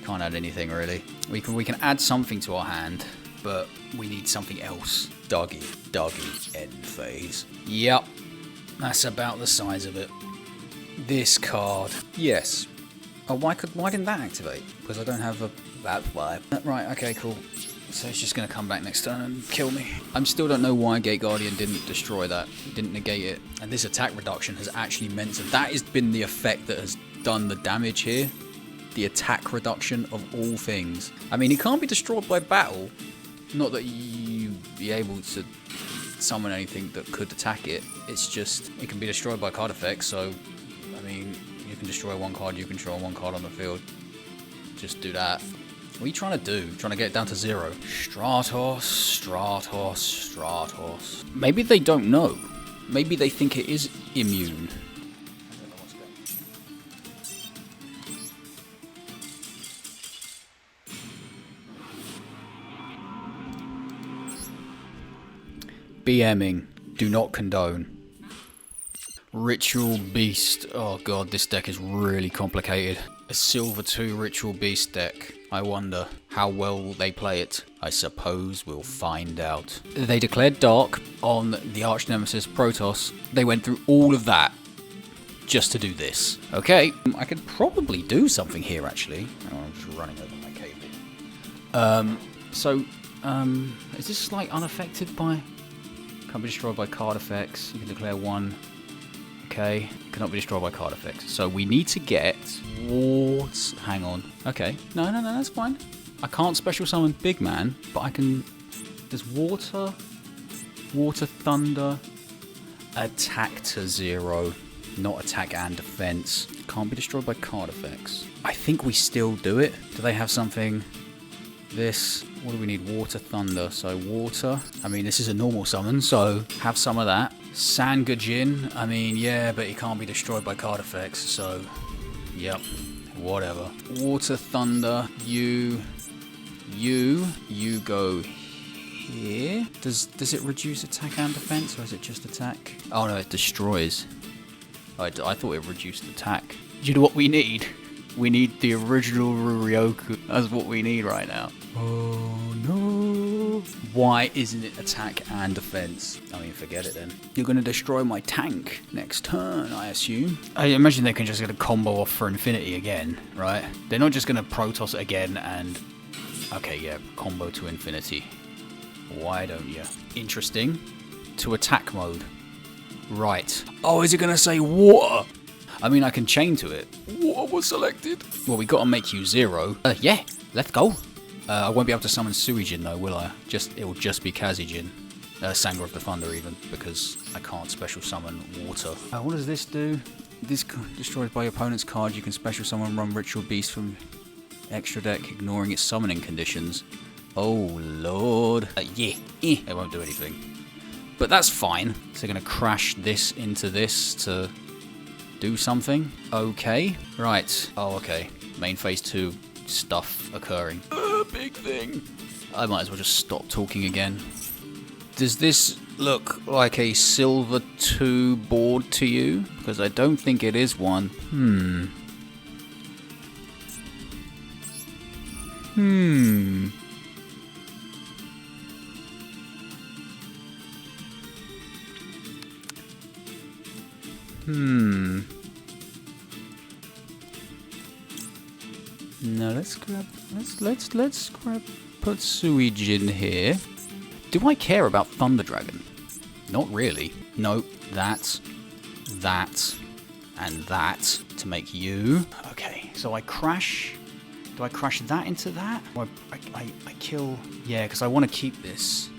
Can't add anything really. We can add something to our hand, but we need something else. Doggy end phase. Yep, that's about the size of it. This card, yes. Oh, why didn't that activate? Because I don't have a. That's why. Right. Okay. Cool. So it's just gonna come back next turn and kill me. I still don't know why Gate Guardian didn't destroy that. Didn't negate it. And this attack reduction has actually meant that has been the effect that has done the damage here. The attack reduction of all things. I mean, it can't be destroyed by battle. Not that you'd be able to summon anything that could attack it. It's just, it can be destroyed by card effects. So, I mean, you can destroy one card, you control one card on the field. Just do that. What are you trying to do? Trying to get it down to 0. Stratos. Maybe they don't know. Maybe they think it is immune. BMing. Do not condone. Ritual Beast. Oh god, this deck is really complicated. A Silver 2 Ritual Beast deck. I wonder how well will they play it. I suppose we'll find out. They declared Dark on the Arch Nemesis Protoss. They went through all of that just to do this. Okay, I could probably do something here actually. Oh, I'm just running over my cable. Is this like unaffected by... Can't be destroyed by card effects. You can declare one. Okay. Cannot be destroyed by card effects. So we need to get wards. Hang on. Okay. No, that's fine. I can't special summon Big Man, but I can... There's water, thunder, attack to 0. Not attack and defense. Can't be destroyed by card effects. I think we still do it. Do they have something... This, what do we need? Water, thunder. So water. I mean, this is a normal summon, so have some of that. Sangajin. I mean, yeah, but it can't be destroyed by card effects, so yep, whatever. Water, thunder. You go here. Does it reduce attack and defense, or is it just attack? Oh no, it destroys. I thought it reduced attack. Do you know what we need? We need the original Ruryoku. That's what we need right now. Oh no. Why isn't it attack and defense? I mean, forget it then. You're going to destroy my tank next turn, I assume. I imagine they can just get a combo off for infinity again, right? They're not just going to Protoss it again and... Okay, yeah, combo to infinity. Why don't you? Interesting. To attack mode. Right. Oh, is it going to say water? I mean, I can chain to it. What was selected? Well, we got to make you 0. Yeah, let's go. I won't be able to summon Suijin though, will I? It will just be Kazijin. Sanger of the Thunder even, because I can't special summon water. What does this do? This destroys by your opponent's card. You can special summon Run Ritual Beast from extra deck, ignoring its summoning conditions. Oh lord. It won't do anything. But that's fine. So they're going to crash this into this to... do something. Okay. Right. Oh, okay. Main phase 2 stuff occurring. Big thing. I might as well just stop talking again. Does this look like a Silver 2 board to you? Because I don't think it is one. No, let's grab, put Suijin here. Do I care about Thunder Dragon? Not really. Nope, that, and that to make you. Okay, so I crash. Do I crash that into that? Or I kill. Yeah, because I want to keep this.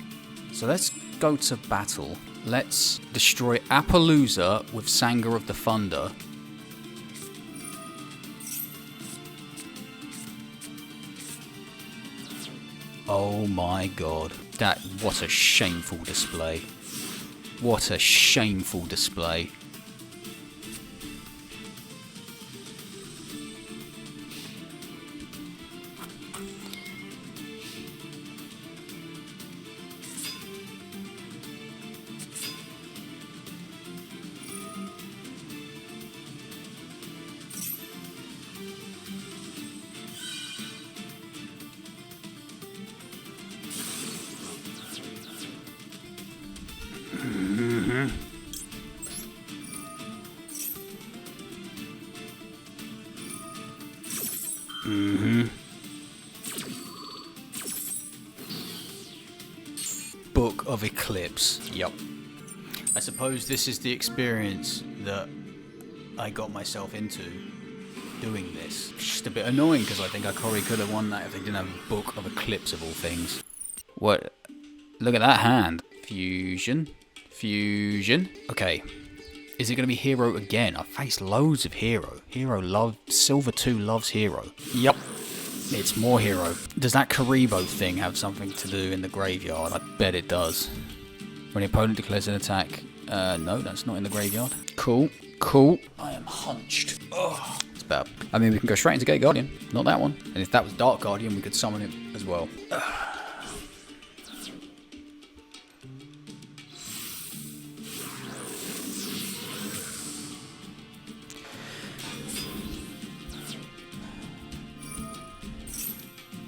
So let's go to battle. Let's destroy Appaloosa with Sanger of the Thunder. Oh my god. What a shameful display. What a shameful display. Book of Eclipse. Yup. I suppose this is the experience that I got myself into doing this. It's just a bit annoying because I think I probably could have won that if they didn't have a Book of Eclipse of all things. What? Look at that hand. Fusion. Fusion. Okay. Is it going to be Hero again? I've faced loads of Hero. Silver 2 loves Hero. Yup. It's more Hero. Does that Karibo thing have something to do in the graveyard? I bet it does. When the opponent declares an attack. No, that's not in the graveyard. Cool. Cool. I am hunched. Ugh. It's bad. I mean, we can go straight into Gate Guardian. Not that one. And if that was Dark Guardian, we could summon it as well.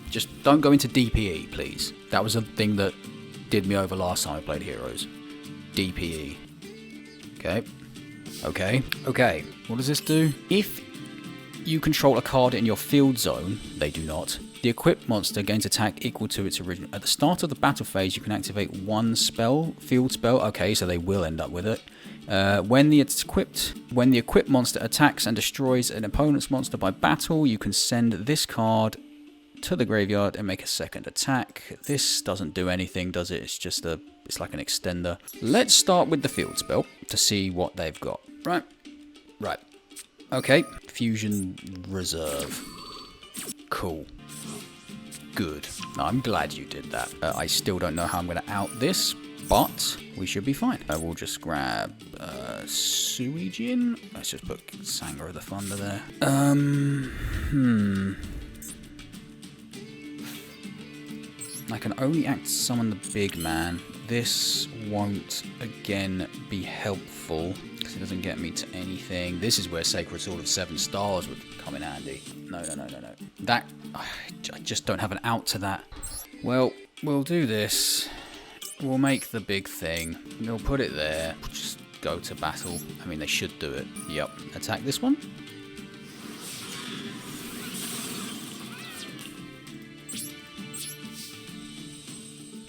Just don't go into DPE, please. That was a thing that did me over last time I played Heroes. DPE. Okay. Okay. Okay. What does this do? If you control a card in your field zone, they do not, the equipped monster gains attack equal to its original. At the start of the battle phase, you can activate one field spell. Okay, so they will end up with it. When the equipped monster attacks and destroys an opponent's monster by battle, you can send this card to the graveyard and make a second attack. This doesn't do anything, does it? It's like an extender. Let's start with the field spell to see what they've got. Right. Okay. Fusion Reserve. Cool. Good. I'm glad you did that. I still don't know how I'm going to out this, but we should be fine. We'll just grab Suijin. Let's just put Sanger of the Thunder there. I can only summon the big man. This won't, again, be helpful, because it doesn't get me to anything. This is where Sacred Sword of 7 Stars would come in handy. No. That, I just don't have an out to that. Well, we'll do this. We'll make the big thing. We'll put it there. Just go to battle. I mean, they should do it. Yep. Attack this one.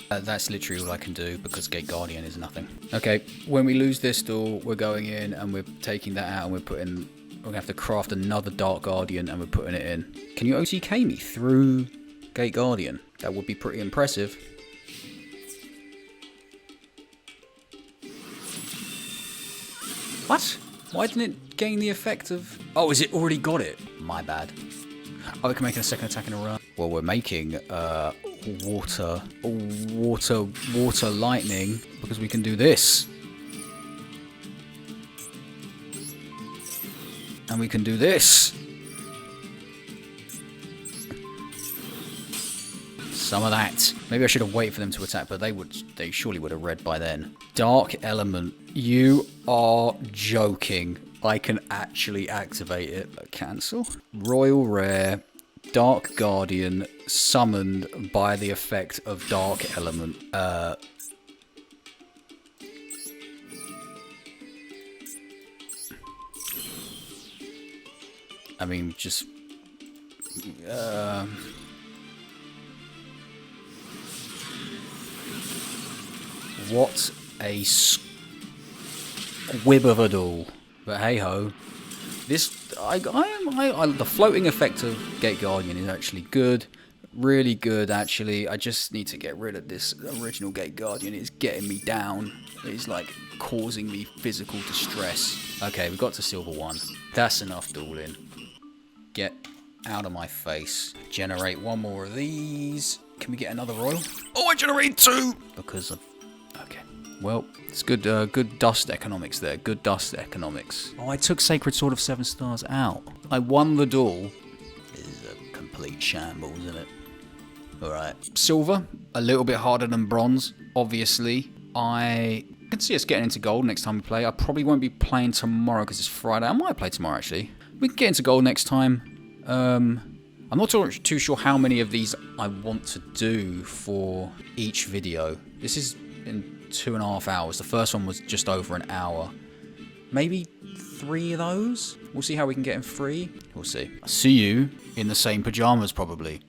That's literally all I can do because Gate Guardian is nothing. Okay, when we lose this duel, we're going in and we're taking that out and we're going to have to craft another Dark Guardian and we're putting it in. Can you OTK me through Gate Guardian? That would be pretty impressive. What? Why didn't it gain the effect of... Oh, is it already got it? My bad. Oh, we can make a second attack in a row. Well, we're making water lightning because we can do this. And we can do this. Some of that. Maybe I should have waited for them to attack, but they surely would have read by then. Dark Element. You are joking. I can actually activate it. Cancel. Royal Rare. Dark Guardian summoned by the effect of Dark Element. I mean, just... what a squib of a duel. But hey ho. This, the floating effect of Gate Guardian is actually good. really good, actually. I just need to get rid of this original Gate Guardian. It's getting me down. It's like causing me physical distress. Okay, we got to silver 1. That's enough dueling. Get out of my face. Generate 1 more of these. Can we get another royal? Oh, I generated 2! Because of... Okay. Well, it's good good dust economics there. Good dust economics. Oh, I took Sacred Sword of 7 stars out. I won the duel. This is a complete shambles, isn't it? Alright. Silver. A little bit harder than bronze, obviously. I can see us getting into gold next time we play. I probably won't be playing tomorrow because it's Friday. I might play tomorrow, actually. We can get into gold next time. I'm not too sure how many of these I want to do for each video. This is in 2.5 hours. The first one was just over an hour. Maybe 3 of those? We'll see how we can get in 3. We'll see. I'll see you in the same pajamas, probably.